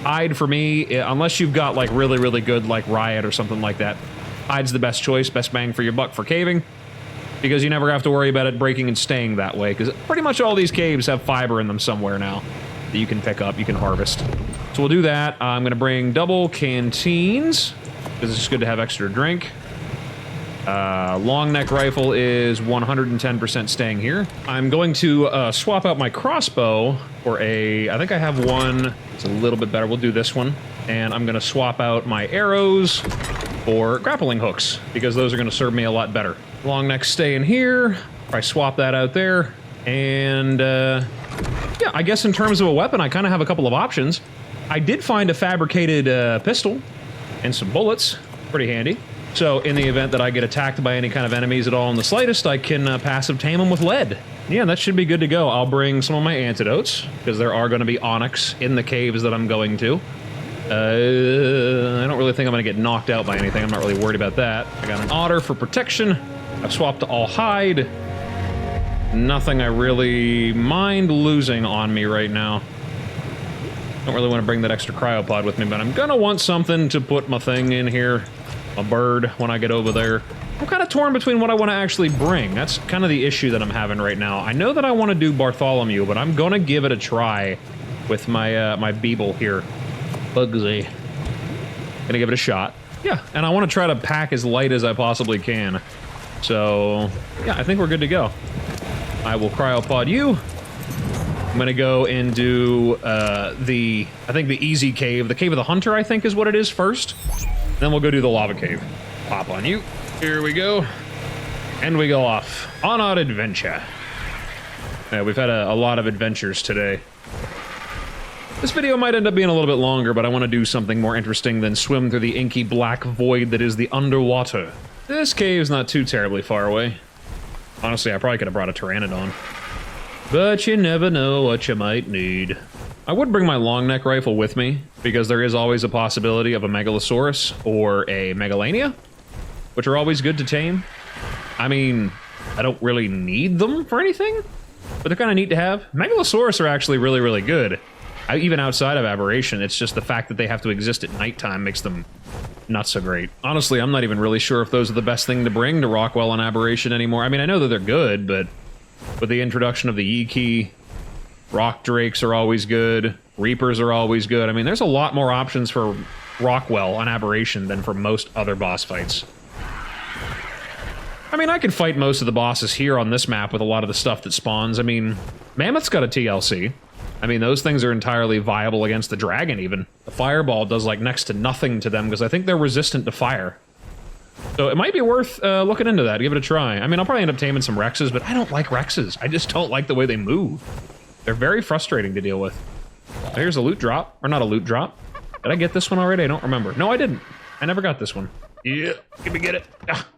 Hide for me, unless you've got like really, really good like riot or something like that, hide's the best choice, best bang for your buck for caving, because you never have to worry about it breaking and staying that way, because pretty much all these caves have fiber in them somewhere now that you can pick up, you can harvest. So we'll do that. I'm gonna bring double canteens, because it's just good to have extra drink. Long neck rifle is 110% staying here. I'm going to swap out my crossbow for I think I have one, it's a little bit better, we'll do this one. And I'm gonna swap out my arrows for grappling hooks, because those are gonna serve me a lot better. Long neck stay in here, I swap that out there, and yeah, I guess in terms of a weapon, I kind of have a couple of options. I did find a fabricated pistol and some bullets, pretty handy. So in the event that I get attacked by any kind of enemies at all in the slightest, I can passive tame them with lead. Yeah, that should be good to go. I'll bring some of my antidotes, because there are going to be onyx in the caves that I'm going to. I don't really think I'm going to get knocked out by anything. I'm not really worried about that. I got an otter for protection. I've swapped to all hide. Nothing I really mind losing on me right now. Don't really want to bring that extra cryopod with me, but I'm going to want something to put my thing in here. A bird when I get over there. I'm kind of torn between what I want to actually bring. That's kind of the issue that I'm having right now. I know that I want to do Bartholomew, but I'm going to give it a try with my my Beetle here. Bugsy. Gonna give it a shot. Yeah, and I want to try to pack as light as I possibly can. So, yeah, I think we're good to go. I will cryopod you. I'm gonna go into I think the easy cave. The Cave of the Hunter, I think is what it is first. Then we'll go do the lava cave. Pop on you. Here we go. And we go off on our adventure. Yeah, we've had a lot of adventures today. This video might end up being a little bit longer, but I want to do something more interesting than swim through the inky black void that is the underwater. This cave's not too terribly far away. Honestly, I probably could have brought a Pteranodon. But you never know what you might need. I would bring my long neck rifle with me, because there is always a possibility of a Megalosaurus or a Megalania, which are always good to tame. I mean, I don't really need them for anything, but they're kind of neat to have. Megalosaurus are actually really, really good. Even outside of Aberration, it's just the fact that they have to exist at nighttime makes them not so great. Honestly, I'm not even really sure if those are the best thing to bring to Rockwell and Aberration anymore. I mean, I know that they're good, but with the introduction of the Yiki, Rock Drakes are always good, Reapers are always good. I mean, there's a lot more options for Rockwell on Aberration than for most other boss fights. I mean, I could fight most of the bosses here on this map with a lot of the stuff that spawns. I mean, Mammoth's got a TLC. I mean, those things are entirely viable against the dragon, even. The fireball does, like, next to nothing to them, because I think they're resistant to fire. So it might be worth looking into that, give it a try. I mean, I'll probably end up taming some Rexes, but I don't like Rexes. I just don't like the way they move. They're very frustrating to deal with. So here's a loot drop. Or not a loot drop. Did I get this one already? I don't remember. No, I didn't. I never got this one. Yeah, give me get it. Ah,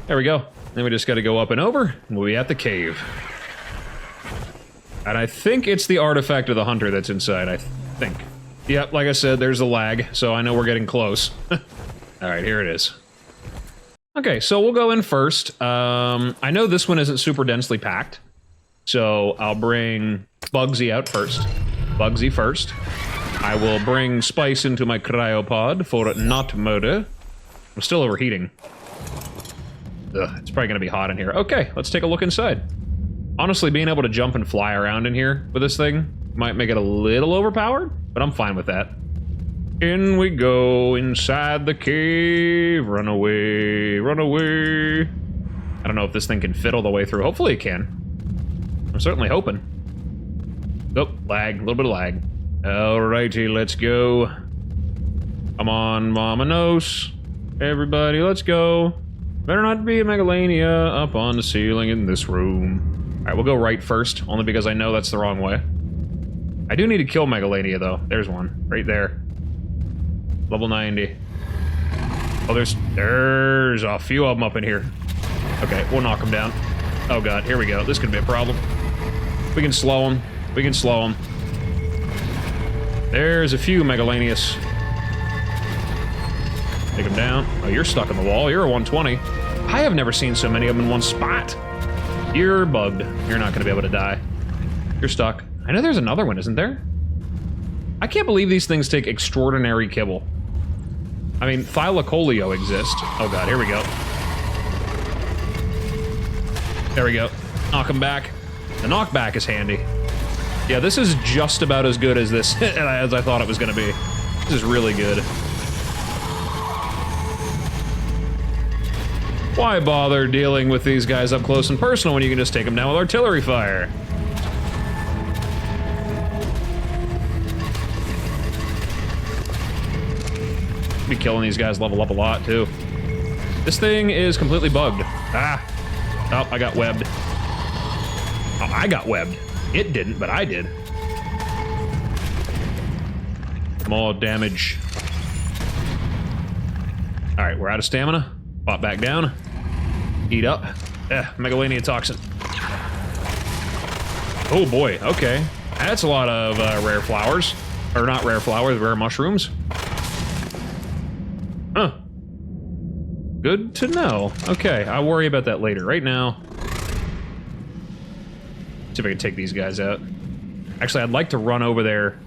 there we go. Then we just got to go up and over, and we'll be at the cave. And I think it's the artifact of the hunter that's inside, I think. Yep, like I said, there's a lag, so I know we're getting close. Alright, here it is. Okay, so we'll go in first. I know this one isn't super densely packed, so I'll bring Bugsy out first. Bugsy first. I will bring Spice into my cryopod for not murder. I'm still overheating. Ugh, it's probably gonna be hot in here. Okay, let's take a look inside. Honestly, being able to jump and fly around in here with this thing might make it a little overpowered, but I'm fine with that. In we go, inside the cave. Run away, run away. I don't know if this thing can fit all the way through. Hopefully it can. I'm certainly hoping. Oh, lag, a little bit of lag. Alrighty, let's go. Come on, Mamanos. Everybody, let's go. Better not be a Megalania up on the ceiling in this room. Alright, we'll go right first, only because I know that's the wrong way. I do need to kill Megalania, though. There's one. Right there. Level 90. Oh, there's a few of them up in here. Okay, we'll knock them down. Oh god, here we go. This could be a problem. We can slow them. We can slow them. There's a few Megalanias. Take them down. Oh, you're stuck in the wall. You're a 120. I have never seen so many of them in one spot. You're bugged. You're not going to be able to die. You're stuck. I know there's another one, isn't there? I can't believe these things take extraordinary kibble. I mean, Thylacoleo exists. Oh god, here we go. There we go. Knock him back. The knockback is handy. Yeah, this is just about as good as this as I thought it was going to be. This is really good. Why bother dealing with these guys up close and personal when you can just take them down with artillery fire? Be killing these guys level up a lot, too. This thing is completely bugged. Ah. Oh, I got webbed. Oh, I got webbed. It didn't, but I did. More damage. Alright, we're out of stamina. Pop back down. Eat up. Megalania toxin. Oh boy, okay. That's a lot of rare flowers. Or not rare flowers, rare mushrooms. Huh. Good to know. Okay, I'll worry about that later. Right now... see if I can take these guys out. Actually, I'd like to run over there.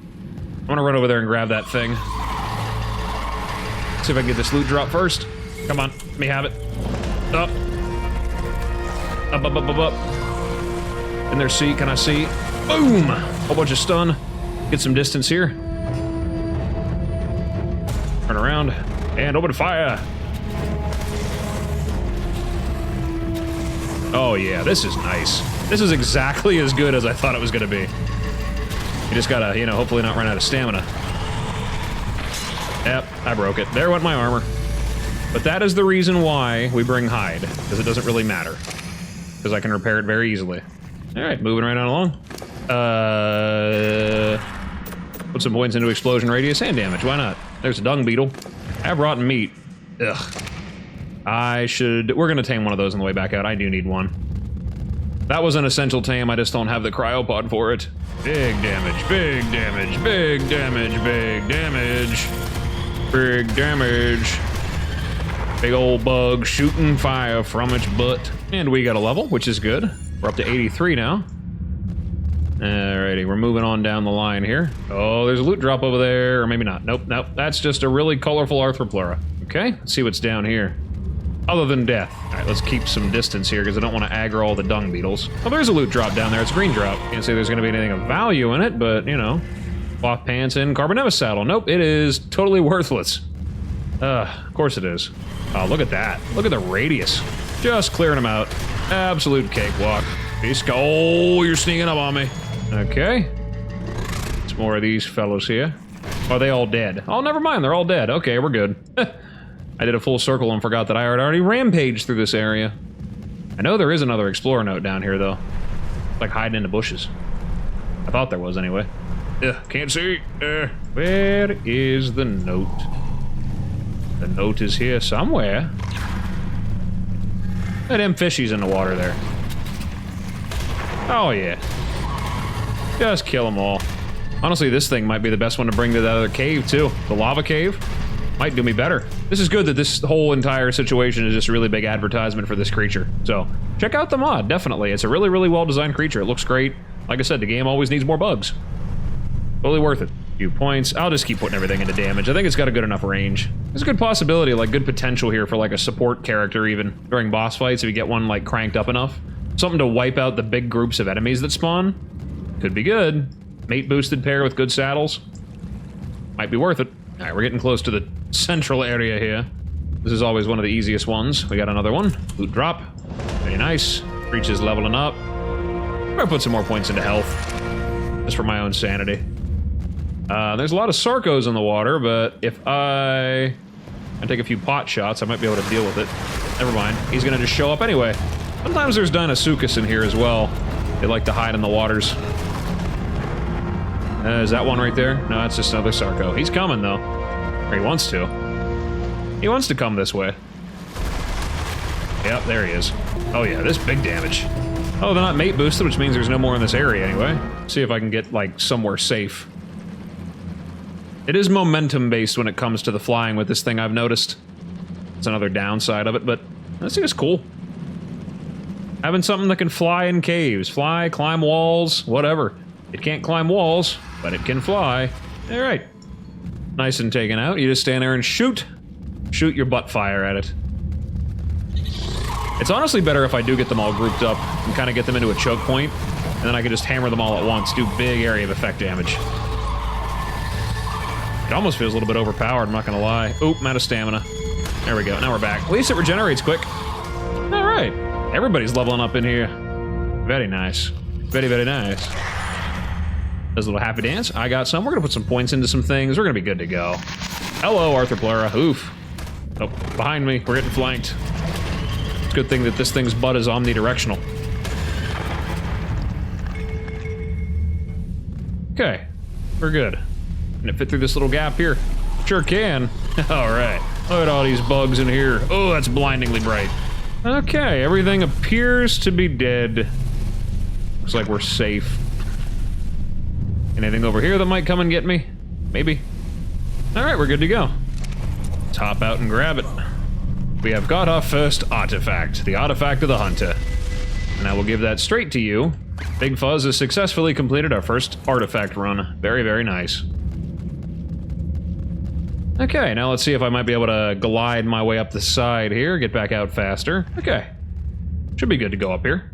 I want to run over there and grab that thing. See if I can get this loot drop first. Come on, let me have it. Up. Up, up, up, up, up. In there, see, can I see? Boom! Whole bunch of stun. Get some distance here. Turn around. And open fire. Oh yeah, this is nice. This is exactly as good as I thought it was gonna be. You just gotta, you know, hopefully not run out of stamina. Yep, I broke it. There went my armor. But that is the reason why we bring hide, because it doesn't really matter. Because I can repair it very easily. Alright, moving right on along. Put some points into explosion radius and damage, why not? There's a dung beetle. I have rotten meat. Ugh. We're gonna tame one of those on the way back out. I do need one. That was an essential tame, I just don't have the cryopod for it. Big damage, big damage, big damage, big damage. Big damage. Big old bug shooting fire from its butt. And we got a level, which is good. We're up to 83 now. Alrighty, we're moving on down the line here. Oh, there's a loot drop over there, or maybe not. Nope, nope. That's just a really colorful Arthropleura. Okay, let's see what's down here. Other than death. Alright, let's keep some distance here because I don't want to aggro all the dung beetles. Oh, there's a loot drop down there. It's a green drop. Can't say there's going to be anything of value in it, but, you know. Cloth pants and Carbonemys saddle. Nope, it is totally worthless. Of course it is. Oh, look at that. Look at the radius. Just clearing them out. Absolute cakewalk. Oh, you're sneaking up on me. Okay. Some more of these fellows here. Are they all dead? Oh, never mind. They're all dead. Okay, we're good. I did a full circle and forgot that I had already rampaged through this area. I know there is another explorer note down here, though. It's like hiding in the bushes. I thought there was, anyway. Ugh, can't see. Where is the note? The note is here somewhere. Look at them fishies in the water there. Oh, yeah. Just kill them all. Honestly, this thing might be the best one to bring to that other cave, too. The lava cave might do me better. This is good that this whole entire situation is just a really big advertisement for this creature. So, check out the mod, definitely. It's a really, really well-designed creature. It looks great. Like I said, the game always needs more bugs. Totally worth it. Few points. I'll just keep putting everything into damage. I think it's got a good enough range. There's a good possibility, like good potential here for like a support character even during boss fights if you get one like cranked up enough. Something to wipe out the big groups of enemies that spawn. Could be good. Mate boosted pair with good saddles. Might be worth it. All right, we're getting close to the central area here. This is always one of the easiest ones. We got another one. Loot drop. Very nice. Reaches leveling up. I'm gonna put some more points into health. Just for my own sanity. There's a lot of Sarcos in the water, but if I take a few pot shots, I might be able to deal with it. Never mind. He's gonna just show up anyway. Sometimes there's Dinosuchus in here as well. They like to hide in the waters. Is that one right there? No, that's just another Sarco. He's coming, though. Or he wants to. He wants to come this way. Yep, there he is. Oh yeah, this big damage. Oh, they're not mate boosted, which means there's no more in this area anyway. See if I can get, like, somewhere safe. It is momentum-based when it comes to the flying with this thing, I've noticed. It's another downside of it, but this thing is cool. Having something that can fly in caves. Fly, climb walls, whatever. It can't climb walls, but it can fly. Alright. Nice and taken out. You just stand there and shoot. Shoot your butt fire at it. It's honestly better if I do get them all grouped up and kind of get them into a choke point, and then I can just hammer them all at once, do big area of effect damage. It almost feels a little bit overpowered, I'm not gonna lie. Oop, I'm out of stamina. There we go, now we're back. At least it regenerates quick. Alright. Everybody's leveling up in here. Very nice. Very, very nice. Does a little happy dance. I got some. We're gonna put some points into some things. We're gonna be good to go. Hello, Arthropleura. Oof. Oh, behind me. We're getting flanked. It's a good thing that this thing's butt is omnidirectional. Okay. We're good. Can it fit through this little gap here? Sure can. Alright. Look at all these bugs in here. Oh, that's blindingly bright. Okay, everything appears to be dead. Looks like we're safe. Anything over here that might come and get me? Maybe. Alright, we're good to go. Let's hop out and grab it. We have got our first artifact, the artifact of the hunter. And I will give that straight to you. Big Fuzz has successfully completed our first artifact run. Very, very nice. Okay, now let's see if I might be able to glide my way up the side here, get back out faster. Okay. Should be good to go up here.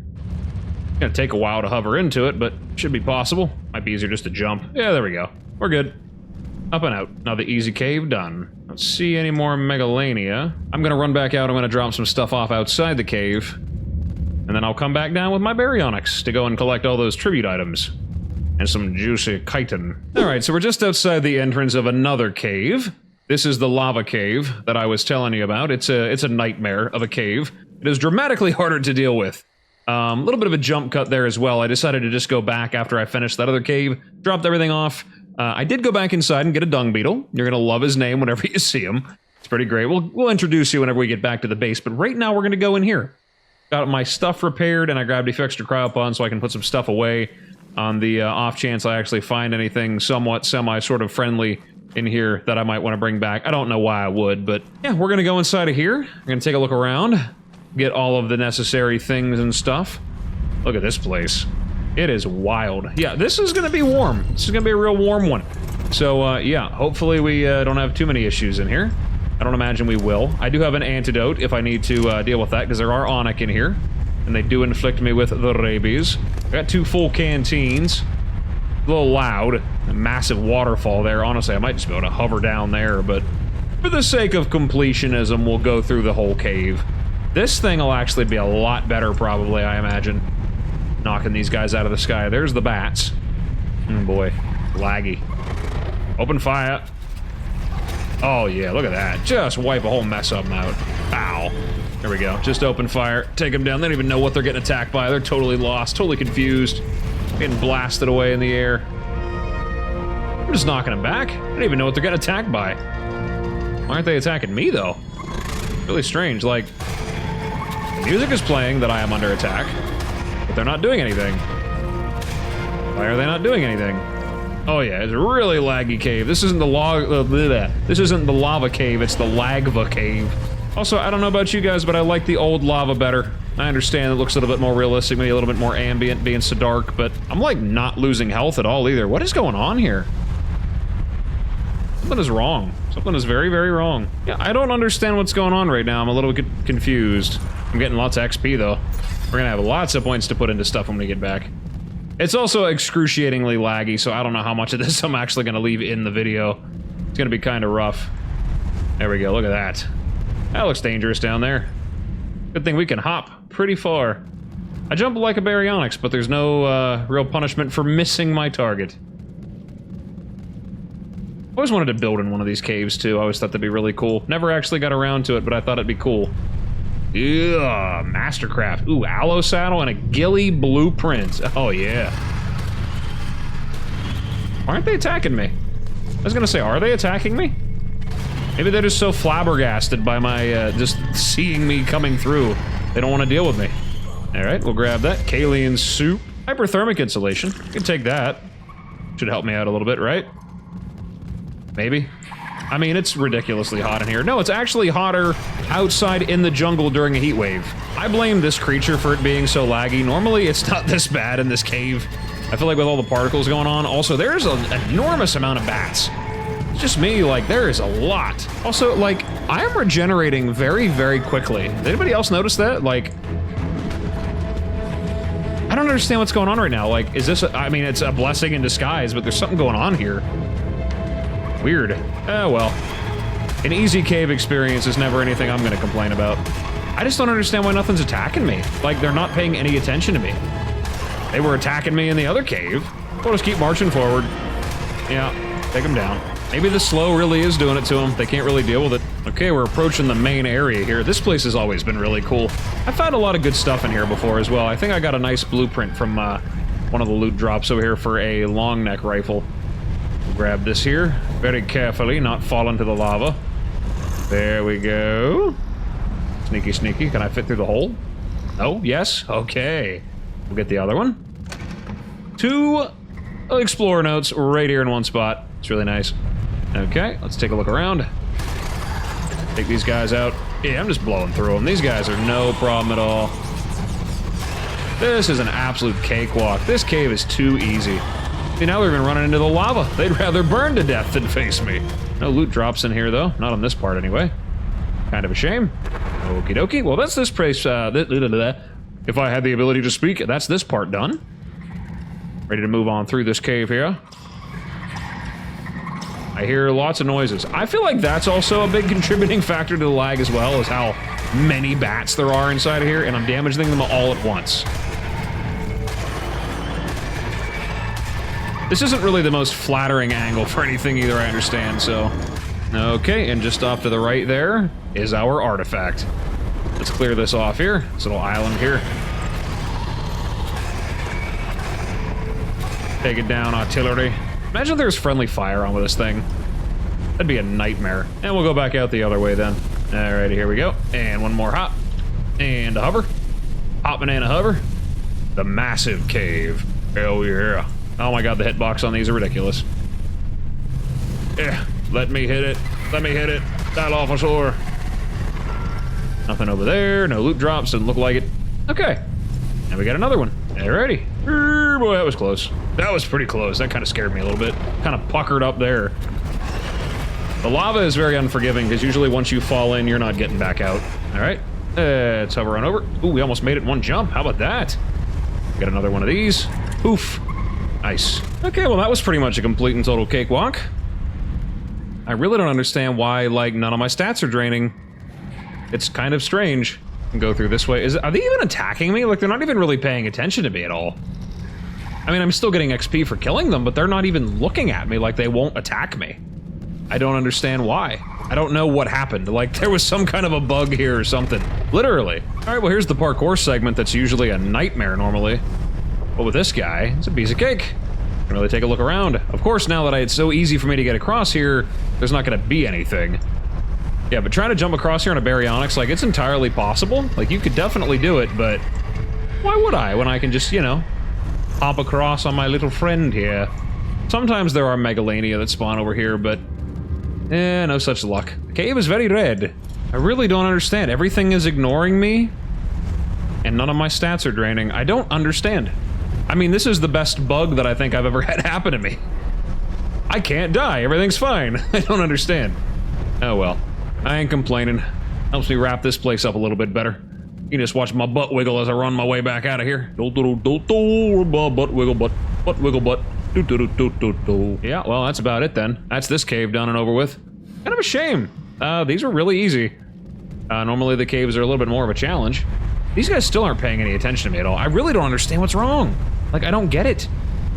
Gonna take a while to hover into it, but should be possible. Might be easier just to jump. Yeah, there we go. We're good. Up and out. Another easy cave done. Don't see any more Megalania. I'm gonna run back out. I'm gonna drop some stuff off outside the cave. And then I'll come back down with my baryonyx to go and collect all those tribute items. And some juicy chitin. Alright, so we're just outside the entrance of another cave. This is the lava cave that I was telling you about. It's a nightmare of a cave. It is dramatically harder to deal with. A little bit of a jump cut there as well. I decided to just go back after I finished that other cave, dropped everything off. I did go back inside and get a dung beetle. You're gonna love his name whenever you see him. It's pretty great. We'll introduce you whenever we get back to the base, but right now we're gonna go in here. Got my stuff repaired, and I grabbed a few extra cryopons so I can put some stuff away on the off chance I actually find anything somewhat sort of friendly in here that I might want to bring back. I don't know why I would, but yeah, we're gonna go inside of here. We're gonna take a look around, get all of the necessary things and stuff. Look at this place. It is wild. Yeah, this is gonna be warm. This is gonna be a real warm one. So, yeah, hopefully we don't have too many issues in here. I don't imagine we will. I do have an antidote if I need to deal with that, because there are onyx in here. And they do inflict me with the rabies. I got 2 full canteens. A little loud. A massive waterfall there. Honestly, I might just be able to hover down there, but for the sake of completionism, we'll go through the whole cave. This thing will actually be a lot better, probably, I imagine. Knocking these guys out of the sky. There's the bats. Oh boy. Laggy. Open fire. Oh yeah, look at that. Just wipe a whole mess of them out. Ow. There we go. Just open fire. Take them down. They don't even know what they're getting attacked by. They're totally lost. Totally confused. Getting blasted away in the air. I'm just knocking them back. I don't even know what they're getting attacked by. Why aren't they attacking me, though? Really strange. Like, the music is playing that I am under attack, but they're not doing anything. Why are they not doing anything? Oh yeah, it's a really laggy cave. This isn't the this isn't the lava cave, it's the lagva cave. Also, I don't know about you guys, but I like the old lava better. I understand it looks a little bit more realistic, maybe a little bit more ambient being so dark, but I'm like not losing health at all either. What is going on here? Something is wrong. Something is very, very wrong. Yeah, I don't understand what's going on right now. I'm a little bit confused. I'm getting lots of XP though. We're gonna have lots of points to put into stuff when we get back. It's also excruciatingly laggy, so I don't know how much of this I'm actually gonna leave in the video. It's gonna be kind of rough. There we go, look at that. That looks dangerous down there. Good thing we can hop pretty far. I jump like a baryonyx, but there's no real punishment for missing my target. I always wanted to build in one of these caves too. I always thought that'd be really cool. Never actually got around to it, but I thought it'd be cool. Yeah, Mastercraft. Ooh, aloe saddle and a ghillie blueprint. Oh yeah. Why aren't they attacking me? I was gonna say, are they attacking me? Maybe they're just so flabbergasted by my just seeing me coming through. They don't want to deal with me. All right, we'll grab that. Kalian soup. Hyperthermic insulation. You can take that. Should help me out a little bit, right? Maybe. I mean, it's ridiculously hot in here. No, it's actually hotter outside in the jungle during a heat wave. I blame this creature for it being so laggy. Normally, it's not this bad in this cave. I feel like with all the particles going on. Also, there's an enormous amount of bats. It's just me, like, there is a lot. Also, like, I am regenerating very, very quickly. Did anybody else notice that? Like, I don't understand what's going on right now. Like, is this, I mean, it's a blessing in disguise, but there's something going on here. Weird. Oh, well. An easy cave experience is never anything I'm gonna complain about. I just don't understand why nothing's attacking me. Like, they're not paying any attention to me. They were attacking me in the other cave. We'll just keep marching forward. Yeah, take them down. Maybe the slow really is doing it to them. They can't really deal with it. Okay, we're approaching the main area here. This place has always been really cool. I found a lot of good stuff in here before as well. I think I got a nice blueprint from one of the loot drops over here for a long neck rifle. We'll grab this here very carefully, not fall into the lava. There we go. Sneaky, sneaky. Can I fit through the hole? No? Yes? Okay. We'll get the other one. 2 explorer notes right here in one spot. It's really nice. Okay, let's take a look around. Take these guys out. Yeah, I'm just blowing through them. These guys are no problem at all. This is an absolute cakewalk. This cave is too easy. See, now we're even running into the lava. They'd rather burn to death than face me. No loot drops in here, though. Not on this part, anyway. Kind of a shame. Okie dokie. Well, that's this place. If I had the ability to speak, that's this part done. Ready to move on through this cave here. I hear lots of noises. I feel like that's also a big contributing factor to the lag as well, is how many bats there are inside of here, and I'm damaging them all at once. This isn't really the most flattering angle for anything either, I understand, so... Okay, and just off to the right there is our artifact. Let's clear this off here, this little island here. Take it down, artillery. Imagine if there's friendly fire on with this thing. That'd be a nightmare. And we'll go back out the other way then. Alrighty, here we go. And one more hop. And a hover. Hop and a hover. The massive cave. Hell yeah. Oh my god, the hitbox on these are ridiculous. Yeah, let me hit it. Let me hit it. Dilophosaur. Nothing over there. No loot drops. Doesn't look like it. Okay. And we got another one. Alrighty. Boy, that was close. That was pretty close. That kind of scared me a little bit. Kind of puckered up there. The lava is very unforgiving because usually once you fall in, you're not getting back out. All right. Let's hover on over. Ooh, we almost made it in one jump. How about that? Get another one of these. Oof. Nice. Okay, well, that was pretty much a complete and total cakewalk. I really don't understand why, like, none of my stats are draining. It's kind of strange. I can go through this way. Are they even attacking me? Like, they're not even really paying attention to me at all. I mean, I'm still getting XP for killing them, but they're not even looking at me like they won't attack me. I don't understand why. I don't know what happened. Like, there was some kind of a bug here or something. Literally. All right, well, here's the parkour segment that's usually a nightmare normally. But with this guy, it's a piece of cake. Can really take a look around. Of course, now that it's so easy for me to get across here, there's not going to be anything. Yeah, but trying to jump across here on a baryonyx, like, it's entirely possible. Like, you could definitely do it, but why would I when I can just, you know, hop across on my little friend here? Sometimes there are megalania that spawn over here, but no such luck. The cave is very red. I really don't understand. Everything is ignoring me, and none of my stats are draining. I don't understand. I mean, this is the best bug that I think I've ever had happen to me. I can't die. Everything's fine. I don't understand. Oh well. I ain't complaining. Helps me wrap this place up a little bit better. You can just watch my butt wiggle as I run my way back out of here. Butt wiggle, butt wiggle, butt. Yeah, well, that's about it then. That's this cave done and over with. Kind of a shame. These are really easy. Normally the caves are a little bit more of a challenge. These guys still aren't paying any attention to me at all. I really don't understand what's wrong. Like, I don't get it.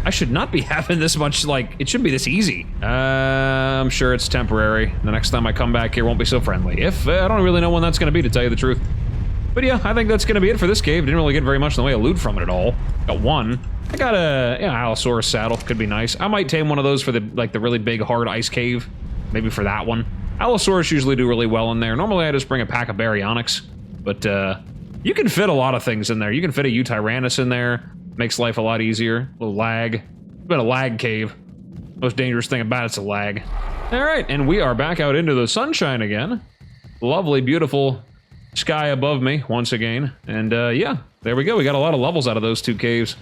I should not be having this much, like, it shouldn't be this easy. I'm sure it's temporary. The next time I come back here won't be so friendly. I don't really know when that's gonna be, to tell you the truth. But yeah, I think that's gonna be it for this cave. Didn't really get very much in the way of loot from it at all. Got one. I got a, Allosaurus saddle. Could be nice. I might tame one of those for the, like, the really big, hard ice cave. Maybe for that one. Allosaurus usually do really well in there. Normally I just bring a pack of baryonyx. But, you can fit a lot of things in there. You can fit a Eutyrannus in there. Makes life a lot easier. A little lag. It's been a lag cave. Most dangerous thing about it's a lag. Alright, and we are back out into the sunshine again. Lovely, beautiful sky above me once again. And, yeah, there we go. We got a lot of levels out of those two caves.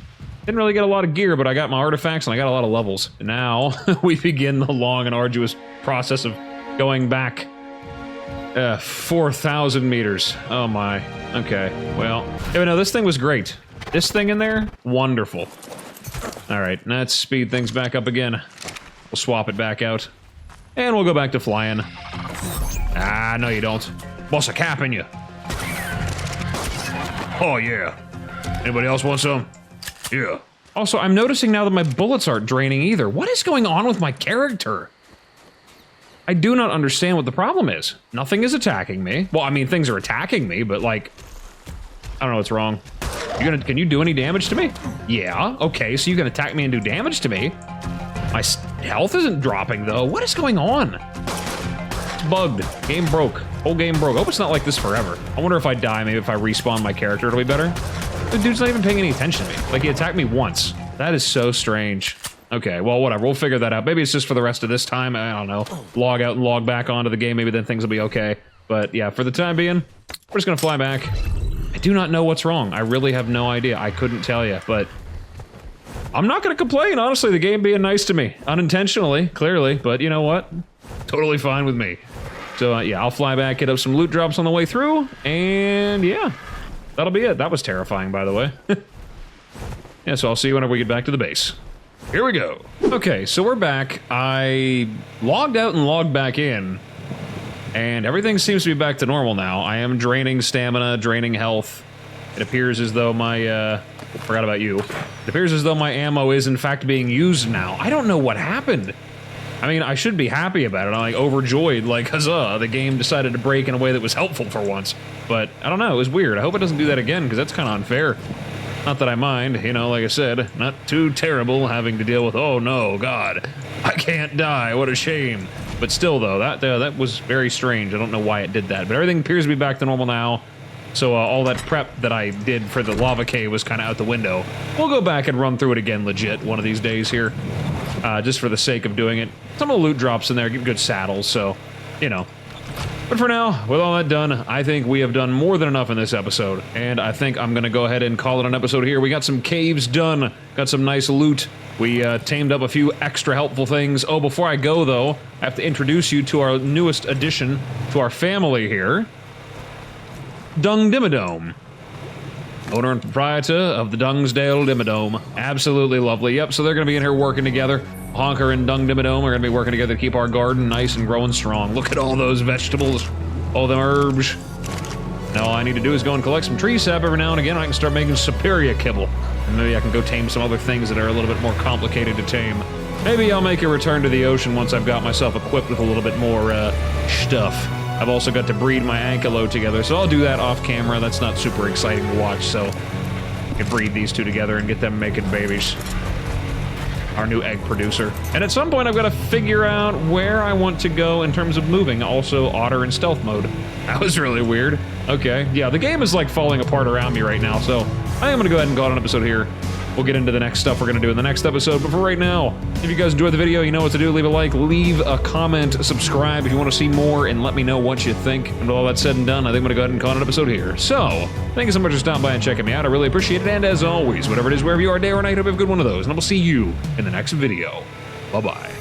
Didn't really get a lot of gear, but I got my artifacts and I got a lot of levels. And now, we begin the long and arduous process of going back 4,000 meters. Oh my. Okay, well. Yeah, no, this thing was great. This thing in there, wonderful. Alright, let's speed things back up again. We'll swap it back out. And we'll go back to flying. Ah, no you don't. Boss a cap in you. Oh yeah. Anybody else want some? Yeah. Also, I'm noticing now that my bullets aren't draining either. What is going on with my character? I do not understand what the problem is. Nothing is attacking me. Well, I mean, things are attacking me, but like, I don't know what's wrong. Can you do any damage to me? Yeah, okay, so you can attack me and do damage to me. My health isn't dropping though. What is going on? It's bugged. Game broke. Whole game broke. I hope it's not like this forever. I wonder if I die, maybe if I respawn my character, it'll be better. The dude's not even paying any attention to me. Like, he attacked me once. That is so strange. Okay, well, whatever. We'll figure that out. Maybe it's just for the rest of this time. I don't know. Log out and log back onto the game. Maybe then things will be okay. But yeah, for the time being, we're just gonna fly back. I do not know what's wrong. I really have no idea. I couldn't tell you, but I'm not gonna complain, honestly. The game being nice to me. Unintentionally, clearly, but you know what? Totally fine with me. So yeah, I'll fly back, get up some loot drops on the way through, and yeah, that'll be it. That was terrifying, by the way. Yeah, so I'll see you whenever we get back to the base. Here we go. Okay, so we're back. I logged out and logged back in, and everything seems to be back to normal now. I am draining stamina, draining health. It appears as though my, forgot about you. It appears as though my ammo is in fact being used now. I don't know what happened. I mean, I should be happy about it. I'm like overjoyed, like huzzah, the game decided to break in a way that was helpful for once. But I don't know, it was weird. I hope it doesn't do that again, because that's kind of unfair. Not that I mind, you know, like I said, not too terrible having to deal with, oh no, God, I can't die, what a shame. But still though, that was very strange. I don't know why it did that, but everything appears to be back to normal now. So all that prep that I did for the lava cave was kind of out the window. We'll go back and run through it again legit one of these days here, just for the sake of doing it. Some of the loot drops in there give good saddles, so, you know, But for now, with all that done, I think we have done more than enough in this episode, and I think I'm going to go ahead and call it an episode here. We got some caves done, got some nice loot. We tamed up a few extra helpful things. Oh, before I go, though, I have to introduce you to our newest addition to our family here, Dung Dimmadome. Owner and proprietor of the Dungsdale Dimmadome. Absolutely lovely. Yep, so they're going to be in here working together. Honker and Dung Dimmadome are going to be working together to keep our garden nice and growing strong. Look at all those vegetables, all them herbs. Now all I need to do is go and collect some tree sap every now and again. I can start making superior kibble. And maybe I can go tame some other things that are a little bit more complicated to tame. Maybe I'll make a return to the ocean once I've got myself equipped with a little bit more stuff. I've also got to breed my ankylo together, so I'll do that off camera. That's not super exciting to watch, so I can breed these two together and get them making babies. Our new egg producer. And at some point I've got to figure out where I want to go in terms of moving. Also, otter in stealth mode. That was really weird. Okay, yeah, the game is like falling apart around me right now, so I am going to go ahead and call it an episode here. We'll get into the next stuff we're going to do in the next episode, but for right now, if you guys enjoyed the video, you know what to do. Leave a like, leave a comment, subscribe if you want to see more, and let me know what you think. And with all that said and done, I think I'm going to go ahead and call it an episode here. So, thank you so much for stopping by and checking me out. I really appreciate it, and as always, whatever it is, wherever you are, day or night, hope you have a good one of those, and I will see you in the next video. Bye-bye.